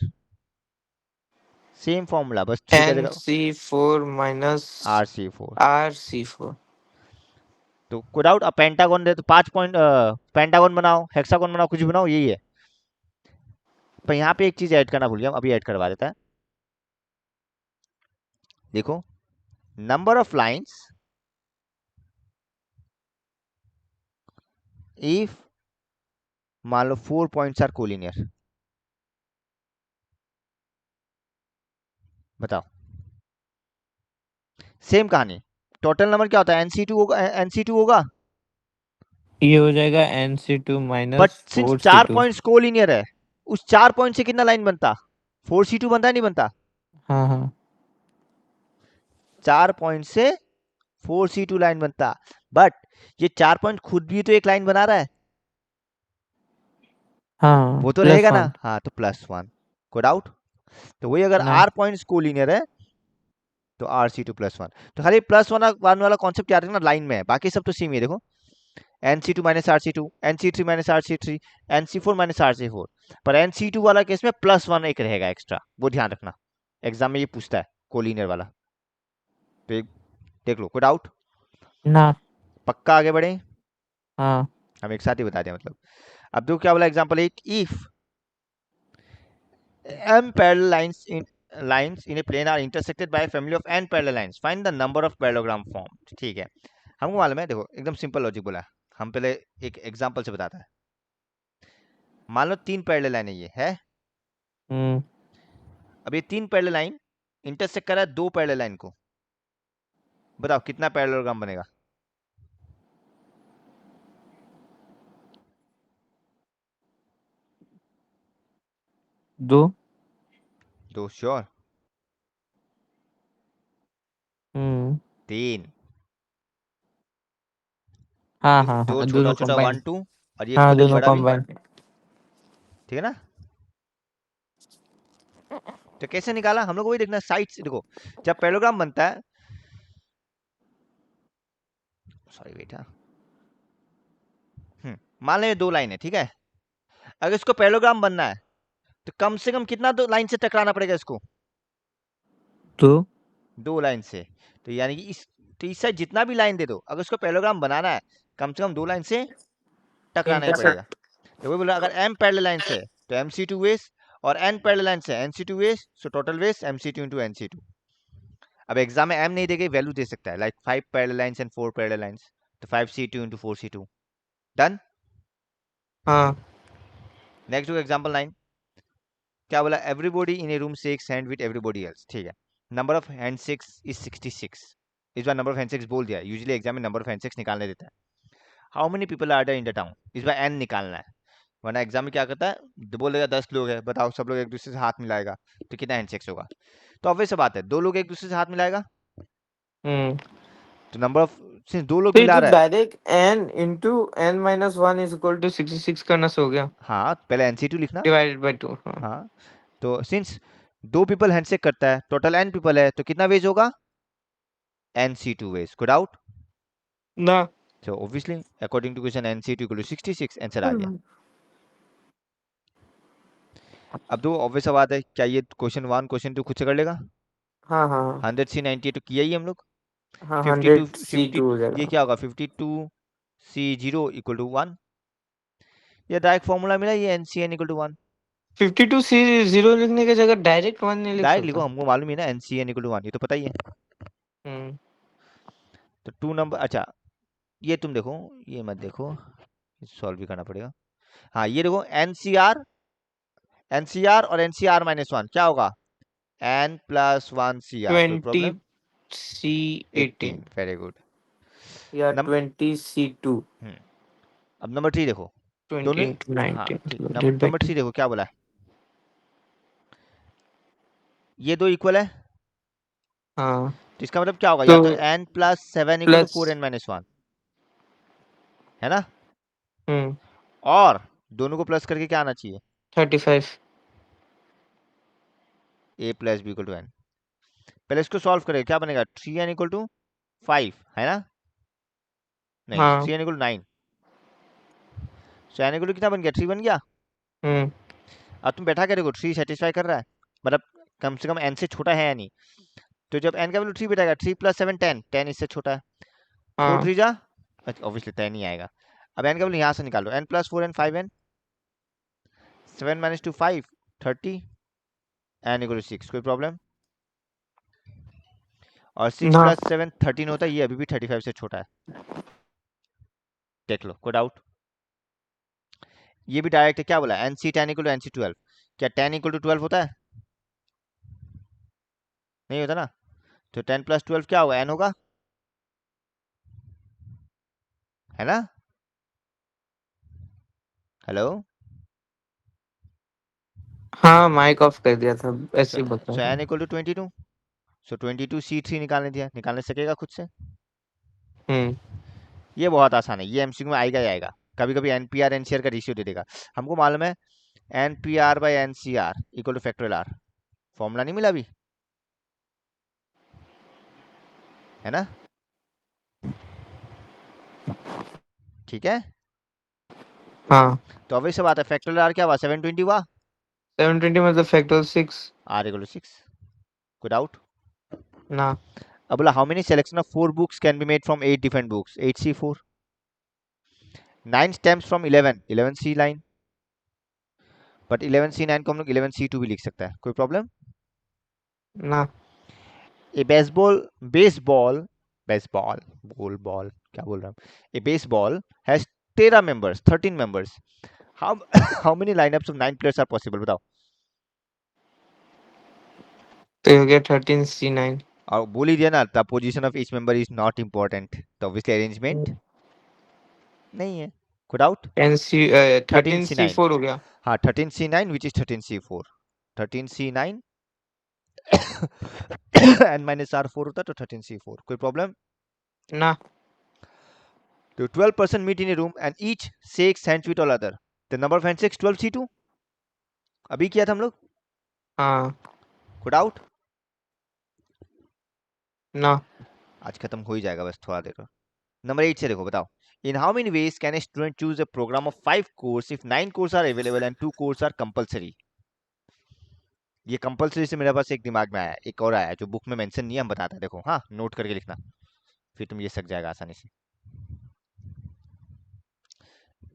same formula, बस 3 का जगह NC4 माइनस RC4। RC4। तो कोई डाउट, अब पेंटागन दे तो 5 पॉइंट, पेंटागन बनाओ, हेक्सागन बनाओ, कुछ भी बनाओ, यही है। पर यहाँ पे एक चीज ऐड करना भूल गया, अभी ऐड करवा देता है। देखो, नंबर ऑफ लाइंस इफ मान लो 4 पॉइंट्स आर कोलिनियर, बताओ, सेम कहानी, टोटल नंबर क्या होता है, NC2 होगा, NC2 होगा, ये हो जाएगा NC2 but minus since four c 4 two points collinear है, उस 4 पॉइंट से कितना लाइन बनता, 4C2 बनता है, नहीं बनता? हाँ हाँ 4 पॉइंट से 4C2 लाइन बनता, बट ये 4 पॉइंट खुद भी तो एक लाइन बना रहा है, हाँ वो तो प्लस रहेगा ना, 1 हाँ तो +1, कोई डाउट? तो वही अगर ना। R पॉइंट्स कोलिनियर है तो RC2 +1, तो खाली +1 वन वाला कॉन्सेप्ट क्या रखना, लाइन में है, बाकी सब तो सेम ही है। देखो, NC2 minus RC2, NC3 minus RC3, NC4 minus RC4, पर NC2 वाला केस में +1 एक रहेगा एक्स्ट्रा, वो ध्यान रखना, एग्जाम में ये पूछता है कोलिनियर वाला, तो एक देख लो, कोई डाउट? ना। पक्का आगे बढ़े, हाँ हम एक साथ ही बता दें मतलब। अब देखो क्या बोला example 8, if m parallel lines in a plane are intersected by a family of n parallel lines, find the number of parallelogram formed। ठीक है, हमको मालूम है, देखो एकदम सिंपल लॉजिक बोला है। हम पहले एक एग्जांपल से बताता है। मान लो 3 पैरेलल लाइन है, ये है, हम्म अब ये 3 पैरेलल लाइन इंटरसेक्ट कर रहा है 2 पैरेलल लाइन को, बताओ कितना पैरेललोग्राम बनेगा? 2। 2 श्योर? हम्म 3, हाँ क्योंकि हाँ दो हाँ छोटा दोनों छोटा कंबाइन। 1 2, और ये हाँ खुद एक दोनों बड़ा भी, कंबाइन। ठीक है ना? तो कैसे निकाला हम लोग, वही देखना साइड से, देखो जब पैरेललोग्राम बनता है, सॉरी बेटा, मान लें 2 लाइन है, ठीक है, अगर इसको पैरेललोग्राम बनना है तो कम से कम कितना दो लाइन से टकराना पड़ेगा इसको, तो 2 लाइन से, तो यानी कि इस साइड जितना भी लाइन दे दो, अगर उसको पैरेललोग्राम बनाना है कम से कम 2 लाइन से टकराना ही पड़ेगा। इंटरसेक्ट। तो वही बोला, अगर m पैरेलल लाइन से तो MC2 वेज, और n पैरेलल लाइन से NC2 ways, so total ways MC2 into NC2। अब एग्जाम में m नहीं देके वैल्यू दे सकता है, like 5 parallel lines and 4 parallel lines, तो 5C2 इंटू 4C2, डन। हाँ नेक्स्ट एग्जाम्पल 9, क्या बोला, everybody in A room shakes hand with everybody else, ठीक है, नंबर ऑफ हैंडशेक्स इज 66, इस बार नंबर ऑफ हैंडशेक्स बोल दिया, यूजुअली एग्जाम में नंबर ऑफ हैंडशेक्स निकालने देता है। How many people are there in the town, इस बार n निकालना है, वरना एग्जाम में क्या करता है, बोलेगा 10 लोग है, बताओ सब लोग एक दूसरे से हाथ मिलाएगा तो कितना हैंडशेक्स होगा, तो ऑब्वियस सी बात है 2 लोग एक दूसरे से हाथ मिलाएगा, हम्म तो नंबर ऑफ, सिंस 2 लोग तो ये मिला तो रहा है, direct n into n minus 1 is equal to 66 करना से हो गया, हाँ पहले NC2 लिखना, डिवाइडेड बाय 2। हाँ हाँ, तो सिंस 2 पीपल हैंडशेक करता है, टोटल n पीपल है, तो कितना वेज होगा, NC2 वेज, गुड आउट। ना। So obviously, according to question NC2 equal to 66, answer आ गया। अब तो ऑब्वियस सा बात है, क्या ये क्वेश्चन 1 क्वेश्चन 2 खुद से कर लेगा, हाँ हाँ 100C98 तो किया ही हम लोग, हाँ 52 100 सी 50, टू हो ये जाएगा। क्या होगा 52C0 इक्वल टू 1, ये डायरेक्ट फॉर्मूला मिला, ये NCN इक्वल टू 1, 52 C 0 लिखने की जगह डायरेक्ट 1 नहीं लिख डायरेक्ट लिखो, सकता। हमको मालूम ही ना NCN इक्वल टू 1, ये तो पता ही है। हम्म तो 2 नंबर, अच्छा ये तुम देखो, ये मत देखो, सॉल्व भी करना पड़ेगा। हाँ ये देखो, NCR और NCR-1 क्या होगा, n+1 CR, कोई 20 प्रॉब्लम? C 18 18, very good. या नम 20 C 2। अब नंबर 3 देखो, 20 दोनों into हाँ 90 ठीक, divided by नंबर 3 2. देखो क्या बोला है, ये दो इक्वल है, हाँ तो इसका मतलब क्या होगा, या तो तो n+7 = 4n - प्लस 1, है ना, 35. और दोनों को प्लस करके क्या आना चाहिए, a + b = n। पहले इसको सॉल्व करें, क्या बनेगा, 3n = 5, है ना, नहीं हाँ 3n = 9, सो n = कितना बन गया, 3 बन गया। हम्म अब तुम बैठा के देखो 3 सेटिस्फाई कर रहा है, मतलब कम से कम n से छोटा है या नहीं, तो जब n का वैल्यू 3 बैठेगा, 3 + 7 10, 10 इससे छोटा है, 4 हाँ 3 जा, ऑब्वियसली 10 ही आएगा। अब n का वैल्यू यहाँ से निकालो, n+4n 5n, 7 - 2 5, 30, n = 6, कोई प्रॉब्लम, और 6 ना + 7 13 होता है, ये अभी भी 35 से छोटा है, देख लो, कोई डाउट, ये भी डायरेक्ट है, क्या बोला, NC10 = NC12, क्या 10 = 12 होता है, नहीं होता ना, तो 10 + 12 क्या होगा, n होगा, है ना, हेलो, हाँ माइक ऑफ कर दिया था, सो ऐसे ही बता सो था. n = 22, सो 22 C3 निकालने दिया, निकालने सकेगा खुद से, हम्म ये बहुत आसान है, ये एमसीक्यू में आएगा ही आएगा, कभी कभी एनपीआर एनसीआर का रेशियो दे देगा, हमको मालूम है NPR/NCR = R, फॉर्मूला नहीं मिला अभी, है ना, ठीक है, हाँ. तो अभी से बात है, फैक्टोरियल आर क्या हुआ, 720 हुआ, 720 मतलब फैक्टर 6. R = 6, कोई डाउट, ना अब बोला how many selection of 4 books can be made from 8 different books, 8C4, 9 stems from 11, 11C line, but 11C9 को हम लोग 11C2 भी लिख सकता है, कोई प्रॉब्लम, ना a baseball, baseball, baseball, ball ball क्या बोल रहा हूँ, a baseball has 13 members, 13 members, how how many lineups of 9 players are possible, बताओ, तो हो गया 13C9. और बोल ही दिया ना, the position of each member is not important, तो ऑब्वियसली अरेंजमेंट नहीं है, कोई डाउट, 13C9, 13C4 हो गया. हाँ 13C9 which is 13C4, 13C9 n-r 4 होता तो 13C4, कोई प्रॉब्लम, ना तो 12 person meet in a room and each shakes hands with all other, the number of handshakes 12C2, अभी किया था हम लोग, हाँ कोई डाउट, ना आज खत्म हो ही जाएगा, बस थोड़ा देर, नंबर 8 से देखो, बताओ, in how many ways can a student choose a program of 5 course if 9 courses are available and 2 courses are compulsory, ये कंपलसरी से मेरे पास एक दिमाग में आया, एक और आया जो बुक में मेंशन नहीं है, हम बताते हैं, देखो, हाँ नोट करके लिखना, फिर तुम ये सक जाएगा आसानी से,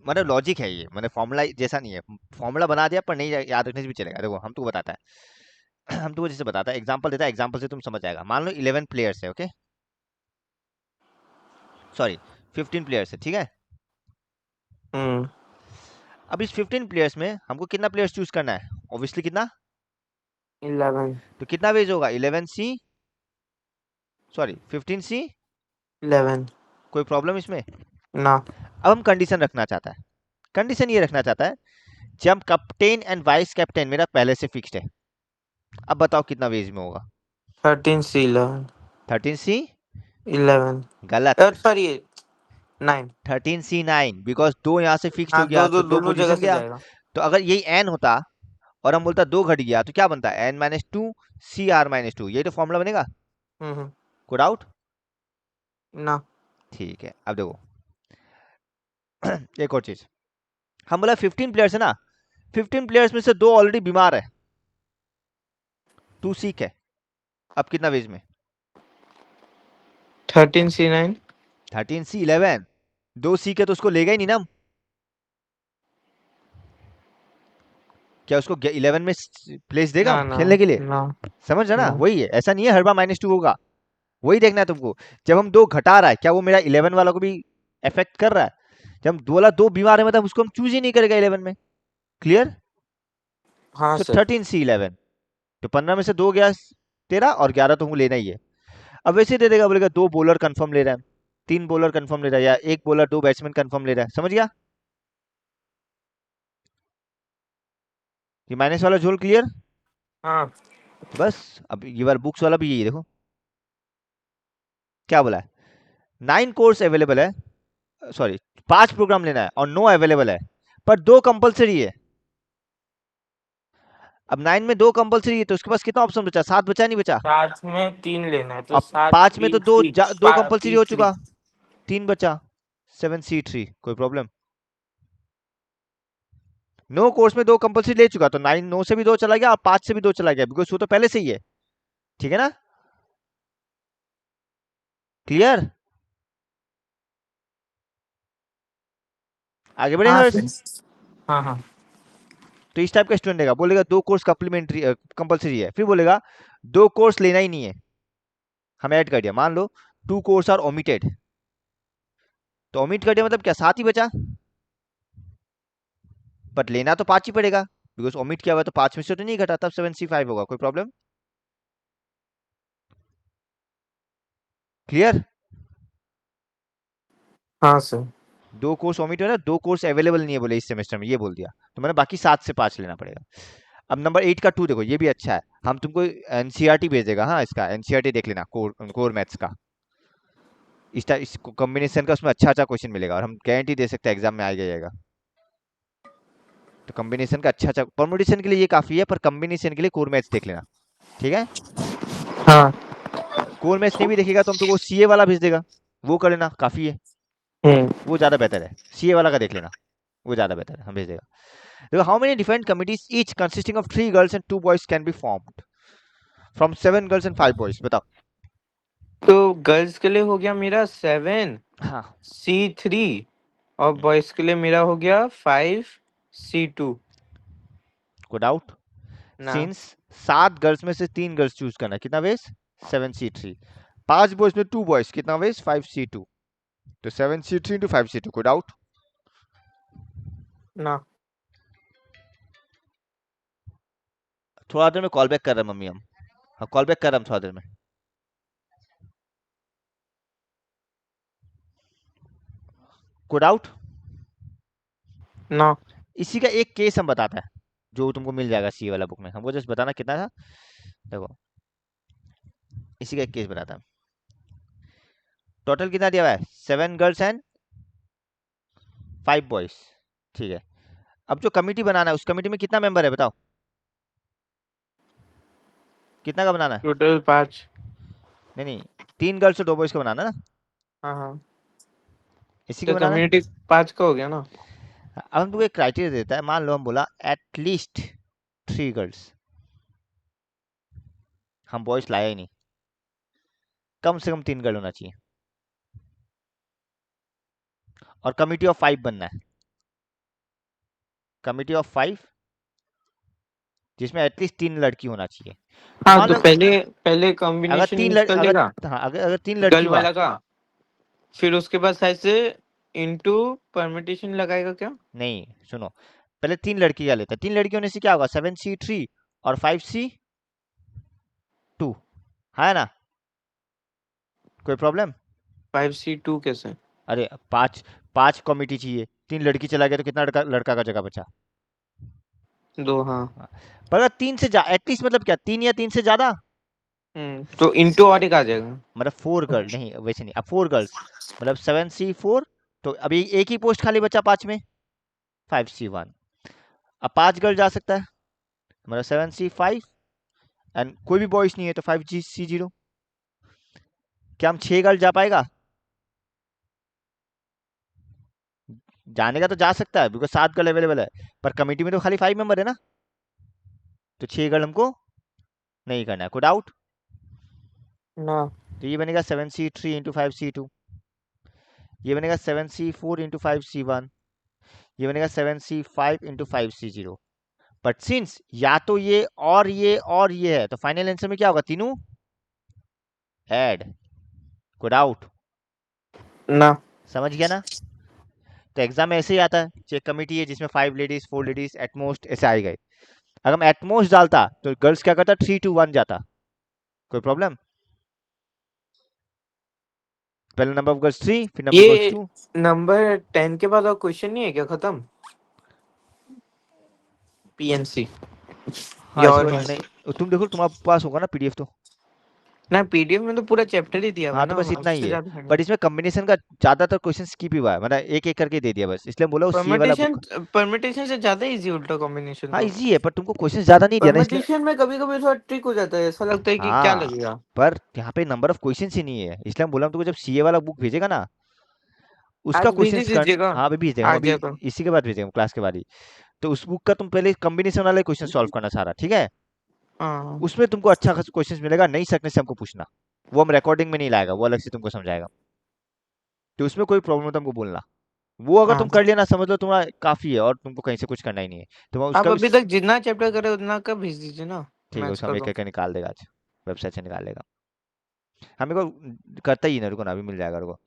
मतलब लॉजिक है ये, मैंने फॉर्मूला जैसा नहीं है, फॉर्मूला बना दिया पर नहीं याद रखने से भी चलेगा, देखो हम तुमको बताता है हम तुमको जैसे बताता है, एग्जांपल देता है, एग्जांपल से तुम समझ जाएगा, मान लो 11 प्लेयर्स है, ओके, सॉरी 15 प्लेयर्स है, ठीक है, हम्म अब इस 15 प्लेयर्स में हमको कितना प्लेयर्स चूज करना है, ऑब्वियसली कितना, 11. तो कितना वेज होगा, 11C, सॉरी 15C, 11. कोई प्रॉब्लम इसमें, ना अब हम कंडीशन रखना चाहता है, कंडीशन ये रखना चाहता है, जब कैप्टन एंड वाइस कैप्टन मेरा पहले से फिक्स्ड है, अब बताओ कितना वेज में होगा, 13C11. 13C, 11. गलत, सॉरी 9. 13C9, बिकॉज दो यहाँ से फिक्स्ड हाँ हो गया दो तो दो दो दोनों जगह पोजीशन से गया, जाएगा. तो अगर यही एन होता और हम बोलता दो घट गया, तो क्या बनता है, n-2 CR-2, यही तो फॉर्मूला बनेगा, हम्म. कोड आउट, ना ठीक है, अब देखो एक और चीज, हम बोला 15 प्लेयर्स है ना, 15 प्लेयर्स में से दो ऑलरेडी बीमार है, 2 सीक है, अब कितना वेज में, 13C9. 13C11, दो सीक है तो उसको लेगा ही नहीं ना हम, क्या उसको 11 में प्लेस देगा ना हम ना खेलने के लिए, ना समझ रहा ना, ना वही है, ऐसा नहीं है हर बार -2 होगा, वही देखना है तुमको, जब हम दो घटा रहा है क्या वो मेरा 11 वाला को भी अफेक्ट कर रहा है, जब हम दो वाला दो बीमार है मतलब उसको हम चूज ही नहीं करेगा 11 में, क्लियर, हाँ सो सर. 13C11, तो 15 में से दो गया 13 और 11 तो हमको लेना ही है, अब वैसे दे देगा, बोलेगा दो बॉलर कंफर्म ले रहा है, तीन बॉलर कंफर्म ले रहा है, या एक बॉलर दो बैट्समैन कंफर्म ले रहा है, समझ गया, ये माइनस वाला झोल क्लियर? हाँ तो बस अब ये वाला बुक्स वाला भी यही देखो क्या बोला है, 9 कोर्स अवेलेबल है, सॉरी 5 प्रोग्राम लेना है और 9 अवेलेबल है, पर 2 कंपलसरी है। अब 9 में 2 कंपलसरी है तो उसके पास कितना ऑप्शन बचा, 7 बचा नहीं बचा? 7 में 3 लेना है तो अब 7 5 में तो 3 दो 3 दो कंपलसरी हो 3 चुका, 3 बचा, 7C3 कोई प्रॉब्लम? नो कोर्स में 2 कंपलसरी ले चुका तो 9 9 से भी 2 चला गया और 5 से भी 2 चला गया, बिकॉज वो तो पहले से ही है, ठीक है ना? क्लियर? आगे बढ़े हाँ हर्ष? सर। हाँ हाँ। तो इस टाइप का स्टूडेंट देगा, बोलेगा 2 कोर्स सप्लीमेंट्री कंपलसरी है, फिर बोलेगा 2 कोर्स लेना ही नहीं है, हम ऐड कर दिया, मान लो 2 कोर्स आर ओमिटेड, तो ओमिट कर दिया मतलब क्या, 7 ही बचा, बट लेना तो 5 ही पड़ेगा, बिकॉज ओमिट किया हुआ तो 5 में से तो नहीं घटा, तब 7C5 होगा, कोई प्रॉब्लम? क्लियर? हाँ सर। 2 कोर्स ओमिट है ना, 2 कोर्स अवेलेबल नहीं है बोले इस सेमेस्टर में, ये बोल दिया, तो मैंने बाकी 7 से 5 लेना पड़ेगा। अब नंबर 8 का 2 देखो, ये भी अच्छा है, हम तुमको एनसीईआरटी भेज देगा, हाँ इसका एनसीईआरटी देख लेना, कोर मैथ्स का, इस कॉम्बिनेशन का उसमें अच्छा अच्छा क्वेश्चन मिलेगा और हम गारंटी दे सकते हैं एग्जाम में आ जाएगा। तो कॉम्बिनेशन का अच्छा अच्छा, परमुटेशन के लिए ये काफी है, पर कॉम्बिनेशन के लिए कोर मैथ्स देख लेना, ठीक है? हाँ। कोर मैथ्स नहीं भी देखेगा तो हम तुमको सीए वाला भेज देगा, वो कर लेना, काफी है, हम्म। वो ज्यादा बेहतर है, सीए वाला का देख लेना, वो ज्यादा बेहतर है, हम भेज देगा। देखो, how many different committees each consisting of 3 girls and 2 boys can be formed from 7 girls and 5 boys, बताओ। तो गर्ल्स के लिए हो गया मेरा हाँ,7C3 और बॉयज के लिए मेरा हो गया 5C2 कोई डाउट? ना। सिंस 7 गर्ल्स में से 3 गर्ल्स चूज करना, कितना वेज? 7C3, 5 बॉयज में 2 बॉयज, कितना वेज? 5C2, तो 7C3 इंटू 5C2, कोई डाउट? ना। थोड़ा देर में कॉल बैक कर रहा है मम्मी, हम, हाँ कॉल बैक कर रहा हूँ थोड़ा देर में, कोई डाउट? ना। इसी का एक केस हम बताते हैं जो तुमको मिल जाएगा सी वाला बुक में, हमको जस्ट बताना कितना था। देखो, इसी का एक केस बताता है, टोटल कितना दिया हुआ है, 7 गर्ल्स एंड 5 बॉयज, ठीक है? अब जो कमिटी बनाना है उस कमिटी में कितना मेंबर है बताओ, कितना का बनाना है? टोटल 5। नहीं नहीं, 3 गर्ल्स और 2 बॉयज का बनाना है ना, हाँ हाँ। इसी का तो बनाना है। कम्युनिटी 5 का हो गया ना। अब हम तुमको एक क्राइटेरिया देता है, मान लो हम बोला एटलीस्ट 3 गर्ल्स, हम बॉयज लाया ही नहीं, कम से कम 3 गर्ल होना चाहिए, और कमिटी ऑफ 5 बनना है, कमिटी ऑफ 5 जिसमें एटलीस्ट 3 लड़की होना चाहिए। तो हाँ मान तो लो पहले पहले अगर कॉम्बिनेशन 3 यूज कर लेगा अगर, हाँ अगर 3 लड़की गर्ल हुआ, वाला का, फिर उसके बाद ऐसे इनटू परमिटेशन लगाएगा क्या। नहीं सुनो, पहले 3 लड़की का लेता है, 3 लड़की होने से क्या होगा, 7C3 और 5C2, है ना? कोई प्रॉब्लम? 5C2 कैसे। अरे 5 5 कमिटी चाहिए, 3 लड़की चला गया तो कितना लड़का लड़का का जगह बचा? 2 हाँ। हाँ, पर अगर 3 से एटलीस्ट मतलब क्या, 3 या 3 से ज्यादा, तो इनटू और एक आ जाएगा। मतलब 4 गर्ल, नहीं वैसे नहीं, अब 4 गर्ल्स मतलब 7C4, तो अभी एक ही पोस्ट खाली बचा 5 में, 5C1, अब 5 गर्ल जा सकता है, मतलब 7C5, एंड कोई भी बॉयज नहीं है तो 5C0, क्या हम 6 गर्ल जा पाएगा? जाने का तो जा सकता है, बिकॉज 7 गर्ल अवेलेबल है, पर कमिटी में तो खाली 5 मेंबर है ना, तो 6 गर्ल हमको नहीं करना है, कोई डाउट? ना। तो ये बनेगा 7C3 इंटू 5C2, ये बनेगा 7C4 इंटू 5C1, ये बनेगा 7C5 into 5C0, but since या तो ये और ये और ये है, तो फाइनल आंसर में क्या होगा, तीनों ऐड, कोई डाउट? ना। समझ गया ना? तो एग्जाम में ऐसे ही आता है, चेक कमिटी है जिसमें 5 लेडीज 4 लेडीज एटमोस्ट, ऐसे आए गए, अगर हम एटमोस्ट डालता तो गर्ल्स क्या करता, 3 to 1 जाता, कोई प्रॉब्लम? पहले नंबर ऑफ गर्ल्स 3, फिर नंबर ऑफ गर्ल्स ये 2, नंबर 10 के बाद और क्वेश्चन नहीं है क्या खत्म। PNC। हाँ या इसके और बाद है? नहीं, तुम देखो तुम्हारे पास होगा ना पीडीएफ तो। ना पीडीएफ में तो पूरा चैप्टर ही दिया हुआ हाँ है तो ना, बस इतना ही उससे है। ज्यादा है नहीं। बट इसमें कॉम्बिनेशन का ज्यादातर क्वेश्चन स्किप ही हुआ है, मतलब एक एक करके दे दिया बस, इसलिए बोला वो सीए वाला परमिटेशन, बुक। परमिटेशन से ज्यादा इजी उल्टा कॉम्बिनेशन हाँ तो। इजी है, पर तुमको क्वेश्चन ज्यादा नहीं दिया ना इसलिए। परमिटेशन में कभी कभी थोड़ा ट्रिक हो जाता है, ऐसा लगता है कि क्या हाँ लगेगा। पर यहाँ पे नंबर ऑफ क्वेश्चन ही नहीं है, इसलिए हम बोला तुमको जब सीए वाला बुक भेजेगा ना, उसका आज भेज क्वेश्चन ही कर। दीजिएगा। हाँ अभी भेज देंगे, हम आ अभी गया तो। इसी के बाद भेजेंगे क्लास के बाद ही। तो उस बुक का तुम पहले कॉम्बिनेशन वाले क्वेश्चन सॉल्व करना सारा, ठीक है। हाँ। उसमें तुमको अच्छा खासा क्वेश्चन मिलेगा, नहीं सकने से हमको पूछना। वो हम रिकॉर्डिंग में नहीं लाएगा, वो अलग से तुमको समझाएगा। तो उसमें कोई प्रॉब्लम हो तो हमको बोलना। वो अगर तुम हाँ कर लेना समझ लो तुम्हारा काफी है, और तुमको कहीं से कुछ करना ही नहीं है। तो आप उसका भी अभी तक जितना चैप्टर करे उतना का भेज दीजिए ना। ठीक है, मैथ्स उसका का हम एक तो। एक निकाल देगा आज, वेबसाइट से निकाल लेगा। हमें को करता ही ना, रुको ना अभी मिल जाएगा, रुको।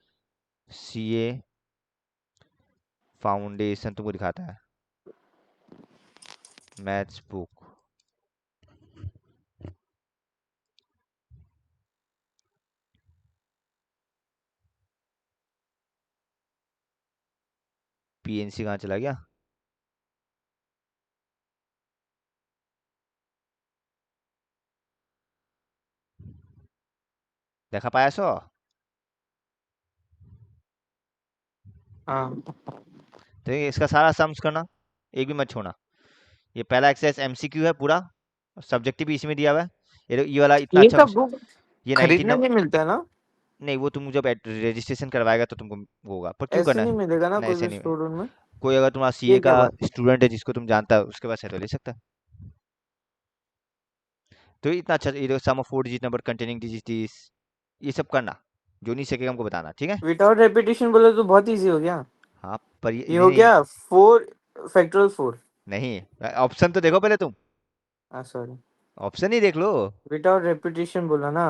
सीए फाउंडेशन तुमको दिखाता है, मैथ्स बुक। पीएनसी कहाँ चला गया? देखा पाया सो? हाँ तो ये इसका सारा सम्स करना, एक भी मत छोड़ना। ये पहला एक्सरसाइज एमसीक्यू है पूरा, सब्जेक्टिव भी इसी में दिया हुआ है। ये वाला इतना ये अच्छा सब क्वेश्चन। बुक ये 19 खरीदने नंबर। नहीं मिलता है ना? नहीं वो तुम जब रजिस्ट्रेशन करवाएगा तो तुमको वो होगा, पर क्यों ऐसे करना नहीं है? मिलेगा ना नहीं कोई ऐसे भी नहीं। स्टोर रूम में? कोई अगर तुम्हारा सीए ये क्या का बात। स्टूडेंट है जिसको तुम जानता है, उसके पास है तो ले सकता है। तो इतना अच्छा, ये sum of 4 digit number containing digit this, ये सब करना। जो नहीं सकेगा हमको बताना, ठीक है। विदाउट रेपिटेशन बोले तो बहुत इजी हो गया। हाँ पर ये नहीं हो नहीं। गया 4 फैक्टोरियल 4। नहीं, ऑप्शन तो देखो पहले तुम, हाँ सॉरी, ऑप्शन ही देख लो। विदाउट रेपिटेशन बोला ना।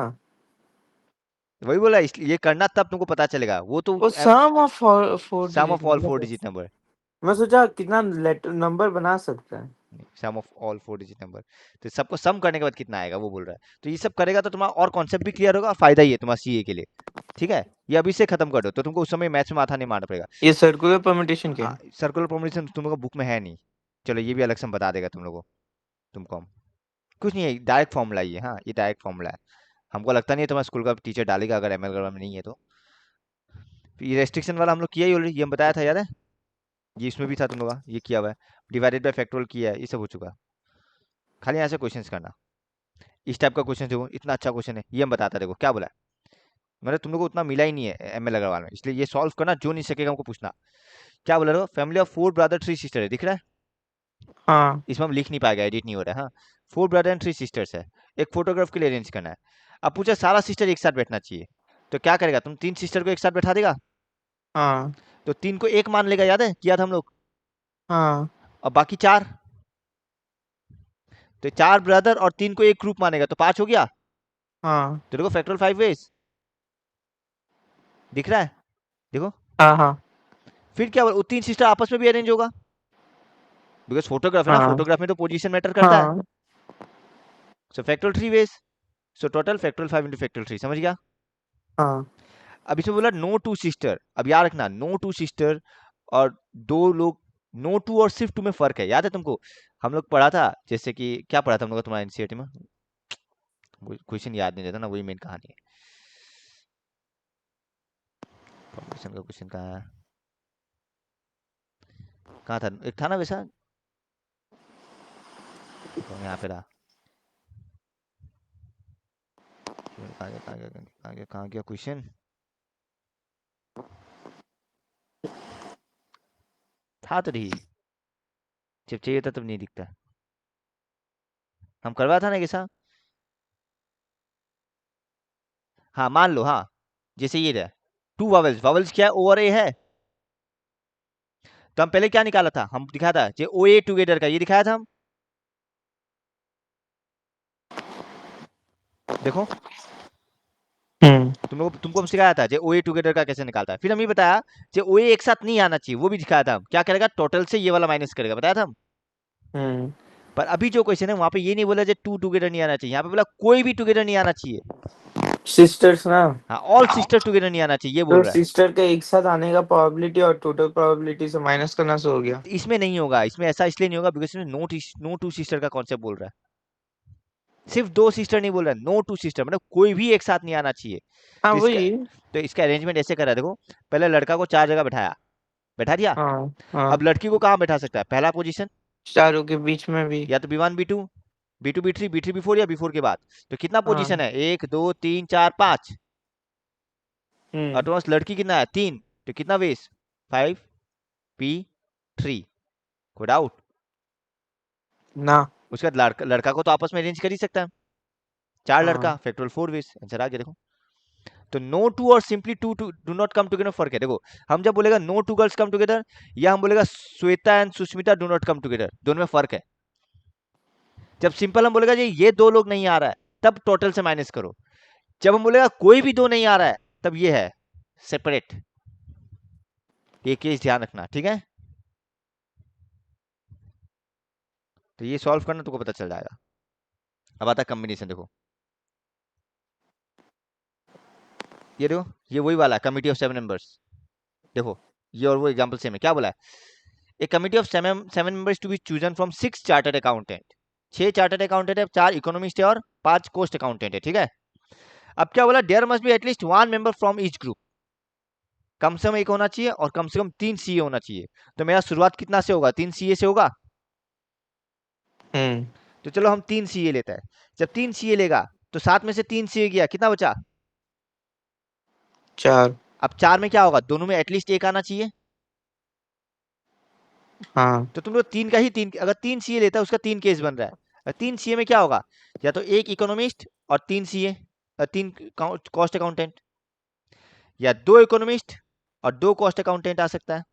वही बोला, इसलिए ये करना तब तुमको पता चलेगा, वो तो वो sum of 4 sum digit of all 4 number. Digit number. मैं सोचा कितना लेटर नंबर बना सकता है। Sum of all 4 digit number. तो सबको सम करने के बाद कितना आएगा वो बोल रहा है। तो ये सब करेगा तो तुम्हारा और कॉन्सेप्ट भी क्लियर होगा, फायदा ही है तुम्हारा सीए के लिए। ठीक है, ये अभी से खत्म कर दो तो तुमको उस समय मैथ्स में माथा नहीं मारना पड़ेगा। ये सर्कुलर परम्यूटेशन क्या है? सर्कुलर फॉर्मुलेशन तुम लोग बुक में है नहीं। चलो ये भी अलग से हम बता देगा तुम लोगों को, तुमको हम कुछ नहीं है, डायरेक्ट फॉर्मूला ही है। हाँ ये डायरेक्ट फॉर्मूला है। हमको लगता नहीं है तुम्हारा स्कूल का टीचर डालेगा अगर एमएल में नहीं है तो। ये रेस्ट्रिक्शन वाला हम लोग किया ही ऑलरेडी, ये हम बताया था याद है। ये इसमें भी था तुम लोग का, ये किया हुआ है। डिवाइडेड बाय फैक्टोरियल किया है, ये सब हो चुका है। खाली यहाँ से क्वेश्चंस करना। इस टाइप का क्वेश्चन देखो, इतना अच्छा क्वेश्चन है, ये हम बताता देखो क्या बोला है। मैंने तुम लोग को उतना मिला ही नहीं है एमएल अग्रवाल में, इसलिए ये सॉल्व करना, जो नहीं सकेगा हमको पूछना। क्या बोला देखो, फैमिली ऑफ 4 ब्रदर 3 सिस्टर है, दिख रहा है। हाँ इसमें हम लिख नहीं पाएगा, एडिट नहीं हो रहा है। हाँ 4 ब्रदर एंड 3 सिस्टर्स है, एक फोटोग्राफ के लिए अरेंज करना है। अब पूछा सारा सिस्टर एक साथ बैठना चाहिए, तो क्या करेगा, तुम 3 सिस्टर को एक साथ बैठा देगा। हाँ तो 3 को एक मान लेगा, याद है किया था हम लोग। हाँ और बाकी 4, तो 4 ब्रदर और 3 को एक ग्रुप मानेगा तो 5 हो गया। हाँ तो देखो फैक्टोरियल 5 वेज दिख रहा है, देखो। हाँ हाँ फिर क्या, वो 3 सिस्टर आपस में भी अरेंज होगा, बिकॉज फोटोग्राफ है ना, हाँ फोटोग्राफ में तो पोजीशन मैटर करता है। हाँ so factorial 3 ways, so total factorial 5 into factorial 3, समझ गया। हाँ अब इसमें बोला नो टू सिस्टर, अब याद रखना नो टू सिस्टर और दो लोग, नो टू और सिर्फ टू में फर्क है, याद है तुमको। हम लोग पढ़ा था, जैसे कि क्या पढ़ा था हम लोग तुम्हारा एनसीईआरटी में, क्वेश्चन याद नहीं रहता ना, वही मेन कहानी है। फॉर्मेशन का क्वेश्चन कहाँ है, कहाँ था, एक था ना वैसा, तो यहाँ पे रहा। कहाँ गया कहाँ गया कहाँ गया कहाँ गया क्वेश्चन, था तो नहीं, जब चाहिए था तब नहीं दिखता। हम करवा था ना कैसा। हाँ मान लो, हाँ जैसे ये रहा, 2 वावल्स, वावल्स क्या है, ओ और ए है। तो हम पहले क्या निकाला था, हम दिखाया था जे ओ ए टुगेदर का, ये दिखाया था हम, देखो। हम्म तुमको हम सिखाया था जे ओ ए टुगेदर का कैसे निकालता है। फिर हम ये बताया जे ओ ए एक साथ नहीं आना चाहिए, वो भी दिखाया था हम, क्या करेगा टोटल से ये वाला माइनस करेगा, बताया था हम। हम्म पर अभी जो क्वेश्चन है वहां पे ये नहीं बोला जे टू टुगेदर नहीं आना चाहिए, यहाँ पे बोला कोई भी टुगेदर नहीं आना चाहिए। सिस्टर्स ना, हाँ, ऑल सिस्टर टुगेदर नहीं आना चाहिए, ये बोल तो रहा है। सिस्टर के एक साथ आने का प्रोबेबिलिटी और टोटल प्रोबेबिलिटी से माइनस करना से हो गया। इसमें नहीं होगा, इसमें ऐसा इसलिए नहीं होगा बिकॉज़ इसमें नो टू सिस्टर का कॉन्सेप्ट बोल रहा है। सिर्फ 2 सिस्टर नहीं बोल रहा है, नो टू सिस्टर मतलब कोई भी एक साथ नहीं आना चाहिए। हाँ तो इसका वही। तो इसका अरेंजमेंट ऐसे करा देखो, पहले लड़का को 4 जगह बिठाया, बैठा दिया। हाँ अब हाँ, लड़की को कहाँ बैठा सकता है? पहला पोजीशन, चारों के बीच में भी। या तो B1 B2, B2 B3, B3 B4 या B4 के बाद। तो कितना पोजीशन हाँ। है? 1 2 3 4 5। हम्म। ऑटोनॉमस लड़की कितना है? 3। तो कितना बेस? 5 P3। कोई डाउट? ना। उसके बाद लड़का लड़का को तो आपस में अरेंज कर ही सकता है। 4 लड़का हाँ। फैक्टोरियल 4 बेस, आंसर आ गया देखो। तो नो टू और simply two two do not come together फर्क है देखो। हम जब बोलेगा no two girls come together, या हम बोलेगा Shweta and Sushmita do not come together, दोनों में फर्क है। जब सिंपल हम बोलेगा जी ये 2 लोग नहीं आ रहा है, तब टोटल से माइनस करो। जब हम बोलेगा कोई भी 2 नहीं आ रहा है, तब ये है सेपरेट। ये केस ध्यान रखना, ठीक है? तो ये सॉल्व करना तुमको पता चल जाएगा। अब आता है कॉम्बिनेशन, देखो ये देखो, ये वही वाला कमिटी ऑफ 7 मेंबर्स। देखो ये और वो एग्जांपल सेम है। क्या बोला है? A committee of 7 members to be chosen from 6 chartered accountant. 6 chartered accountant है, 4 इकोनॉमिस्ट है और 5 कोस्ट अकाउंटेंट है, ठीक है? अब क्या बोला? There must be at least 1 member from each group. कम से कम एक होना चाहिए और कम से कम 3 सीए होना चाहिए। तो मेरा शुरुआत कितना से होगा? 3 सीए से होगा। हम्म। तो चलो हम 3 सीए लेते हैं। जब 3 सीए लेगा तो 7 में से 3 सीए गया, कितना बचा? चार। अब 4 में क्या होगा? दोनों में एटलीस्ट एक आना चाहिए। हाँ। तो तुम लोग 3 का ही 3, अगर 3 सीए लेता है उसका 3 केस बन रहा है। 3 सीए में क्या होगा? या तो एक इकोनॉमिस्ट और 3 सीए, 3 कॉस्ट अकाउंटेंट, या 2 इकोनॉमिस्ट और 2 कॉस्ट अकाउंटेंट आ सकता है,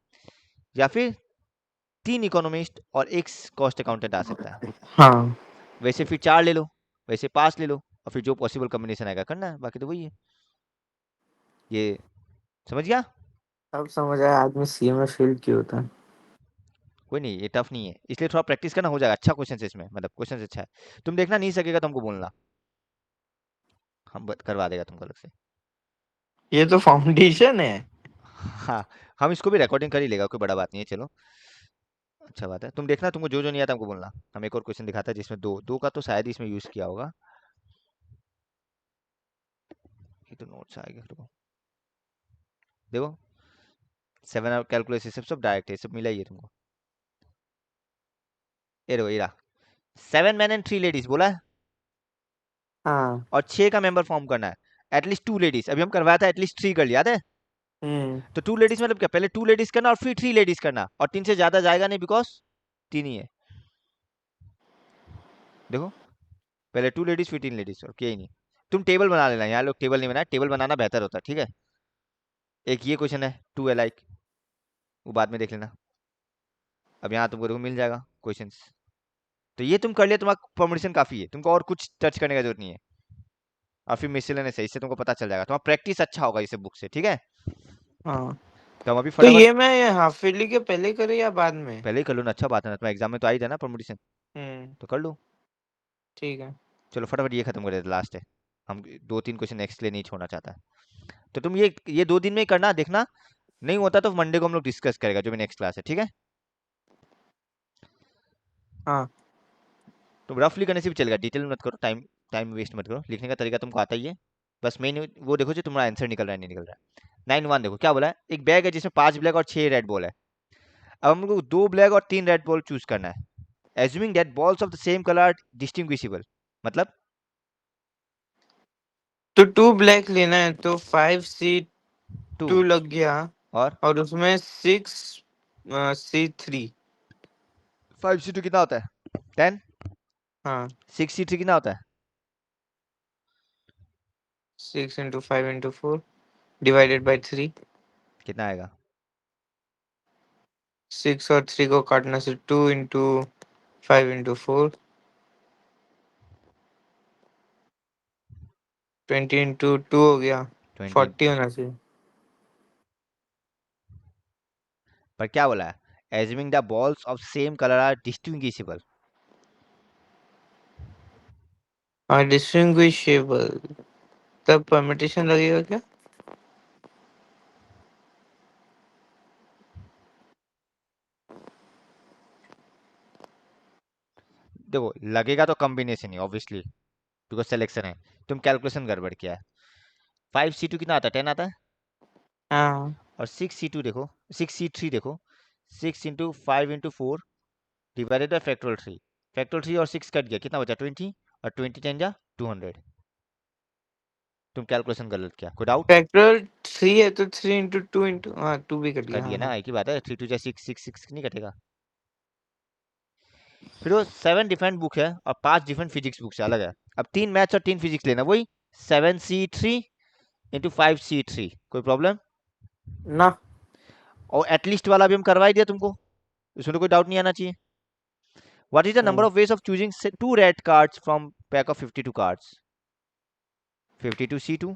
या फिर 3 इकोनॉमिस्ट और 1 कॉस्ट अकाउंटेंट आ सकता है। हाँ। वैसे फिर 4 ले लो, वैसे 5 ले लो, और फिर जो पॉसिबल कॉम्बिनेशन आएगा करना है, बाकी तो वही है। ये समझ गया? अब समझ आया आदमी सीए में फेल क्यों होता है। कोई नहीं, ये टफ नहीं है, इसलिए थोड़ा प्रैक्टिस करना, हो जाएगा। अच्छा क्वेश्चन है इसमें, मतलब क्वेश्चन अच्छा है। तुम देखना नहीं सकेगा तो हमको बोलना, हम करवा देगा तुमको अलग से। ये तो फाउंडेशन है। हाँ, हम इसको भी रिकॉर्डिंग कर ही लेगा, कोई बड़ा बात नहीं है। चलो, अच्छा बात है। तुम देखना, तुमको जो जो नहीं आता हमको बोलना। हम एक और क्वेश्चन दिखाता है जिसमें दो दो का तो शायद ही इसमें यूज किया होगा। ये तो नोट्स आएगा देखो। देखो 7 आवर कैलकुलेशन सब सब डायरेक्ट है, सब मिला ही है तुमको। ये देखो, ये रहा। 7 मैन एंड 3 लेडीज बोला है, हाँ। और 6 का मेंबर फॉर्म करना है। एटलीस्ट 2 लेडीज, अभी हम करवाया था एटलीस्ट 3 कर, याद है? हम्म। तो 2 लेडीज मतलब क्या? पहले 2 लेडीज करना और फिर 3 लेडीज करना, और 3 से ज्यादा जाएगा नहीं बिकॉज 3 ही है। देखो, पहले 2 लेडीज फिर 3 लेडीज, और क्या ही नहीं। तुम टेबल बना लेना, यहाँ लोग टेबल नहीं बनाया, टेबल बनाना बेहतर होता है, ठीक है? एक ये क्वेश्चन है 2 अलाइक, वो बाद में देख लेना। अब यहाँ तुमको देखो मिल जाएगा क्वेश्चंस। तो ये तुम कर लिया, तुम्हारा फॉर्मेशन काफी है, तुमको और कुछ टच करने का जरूरत नहीं है। और फिर मिसलेनियस है, इससे तुमको पता चल जाएगा, तुम्हारा प्रैक्टिस अच्छा होगा इसे बुक से, ठीक है? हाँ। तो हम अभी तो फटाफट ये मैं ये हाफ ईयरली के पहले करे या बाद में? पहले ही कर लो ना, अच्छा बात है ना, तुम्हारे एग्जाम में तो आई था ना परमुटेशन, हम्म। तो कर लो। ठीक है। चलो फटाफट ये खत्म कर देते, लास्ट है। हम 2 3 क्वेश्चन नेक्स्ट लिए नहीं छोड़ना चाहता। तो तुम ये 2 दिन में ही करना, देखना नहीं होता तो मंडे को हम लोग डिस्कस करेगा जो भी नेक्स्ट क्लास है, ठीक है? हाँ। तुम रफली करने से भी चलेगा, डिटेल मत करो, टाइम टाइम वेस्ट मत करो, लिखने का तरीका तुमको आता ही है। बस मेन वो देखो जो तुम्हारा आंसर निकल रहा है नहीं निकल रहा है। 9 1 देखो क्या बोला है, एक बैग है जिसमें 5 ब्लैक और 6 रेड बॉल है। अब हमको 2 ब्लैक और 3 रेड बॉल चूज करना है। Assuming that balls of the same colour are distinguishable, मतलब तो टू ब्लैक लेना है तो 5 टू, टू लग गया। और और उसमें 6 C3। 5 C2 कितना होता है? 10। हाँ। 6 C3 कितना होता है? 6 × 5 × 4 डिवाइडेड बाई 3। कितना आएगा? 6 और 3 को काटने से 2 × 5 × 4 20 × 2 हो गया। 20। 40 होना चाहिए। पर क्या बोला है? Assuming the balls of same colour are distinguishable. हाँ डिस्टिंग्विशेबल। तब परमिटेशन लगेगा क्या? देखो लगेगा तो कॉम्बिनेशन ही ऑब्वियसली, बिकॉज सिलेक्शन है। तुम कैलकुलेशन गड़बड़ किया है। 5C2 कितना आता है? 10 आता है। हाँ और 6C2 देखो, 6C3 देखो, 6 × 5 × 4 डिवाइडेड बाई फैक्टोरियल 3। फैक्टोरियल 3 और 6 कट गया, कितना बचा? 20। और 20 10 जा 200। तुम कैलकुलेशन गलत किया, कोई डाउट? फैक्टोरियल 3 है तो 3 इंटू 2 इंटू, हाँ 2 भी कट कट गया, गया हाँ ना, हाँ। एक ही बात है। 3 2 जा 6, 6 6 नहीं कटेगा। फिर वो 7 डिफरेंट बुक है और 5 डिफरेंट फिजिक्स बुक से अलग है। अब 3 मैथ्स और 3 फिजिक्स लेना, वही 7C3 × 5C3। कोई प्रॉब्लम? ना। और एटलीस्ट वाला भी हम करवा ही दिया तुमको, इसमें तो कोई डाउट नहीं आना चाहिए। What is the number hmm of ways of choosing two red cards from pack of 52 cards? 52C2.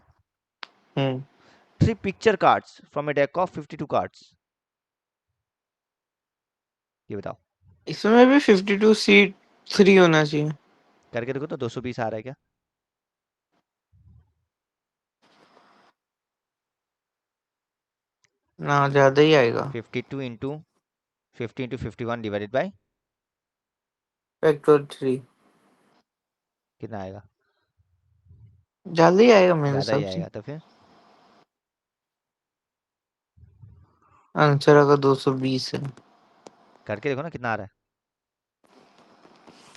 Hmm 3 picture cards from a deck of 52 cards. ये बताओ। इसमें भी 52C3 होना चाहिए। करके देखो तो 220 आ रहा है क्या? ना, ज्यादा ही आएगा। 52 into 50 into 51 divided by factorial 3 कितना आएगा? ज्यादा ही आएगा मेरे ज़्यादा ही हिसाब से। आएगा तो फिर आंसर अगर 220 है। करके देखो ना कितना आ रहा है।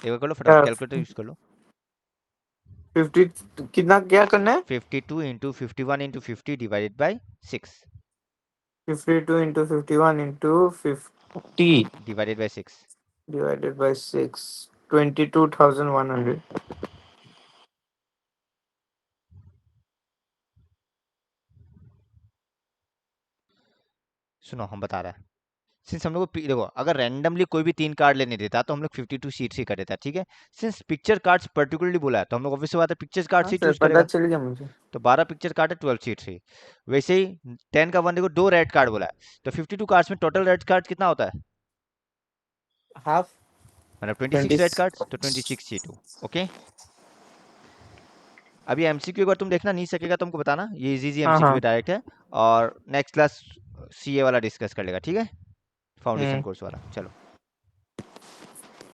एक बार कर लो फटाफट, यार कैलकुलेटर यूज़ कर लो। 50 कितना क्या करना है? 52 into 51 into 50 divided by 6 52 into 51 into 50 divided by 6। Divided by 6, 22,100। सुनो हम बता रहे हैं। सिंस हम लोग को देखो, अगर रैंडमली कोई भी 3 कार्ड लेने देता तो हम लोग 52 सीट से कर देता, ठीक है। सिंस पिक्चर कार्ड्स पर्टिकुलरली बोला है तो हम लोग ऑब्वियस बात है पिक्चर कार्ड हाँ से सर, चूज पता करेगा। चल गया मुझे। तो 12 पिक्चर कार्ड है, 12 सीट से। वैसे ही 10 का 1 देखो, 2 रेड कार्ड बोला है, तो 52 कार्ड्स में टोटल रेड कार्ड कितना होता है? हाफ मतलब 26 रेड 20। कार्ड्स, तो 26C2। ओके। अभी एमसीक्यू एक बार तुम देखना, नहीं सकेगा तो हमको बताना, ये इजी हाँ एमसीक्यू हाँ। है, डायरेक्ट है। और नेक्स्ट क्लास सीए वाला डिस्कस कर लेगा, ठीक है, फाउंडेशन हम्म कोर्स वाला। चलो।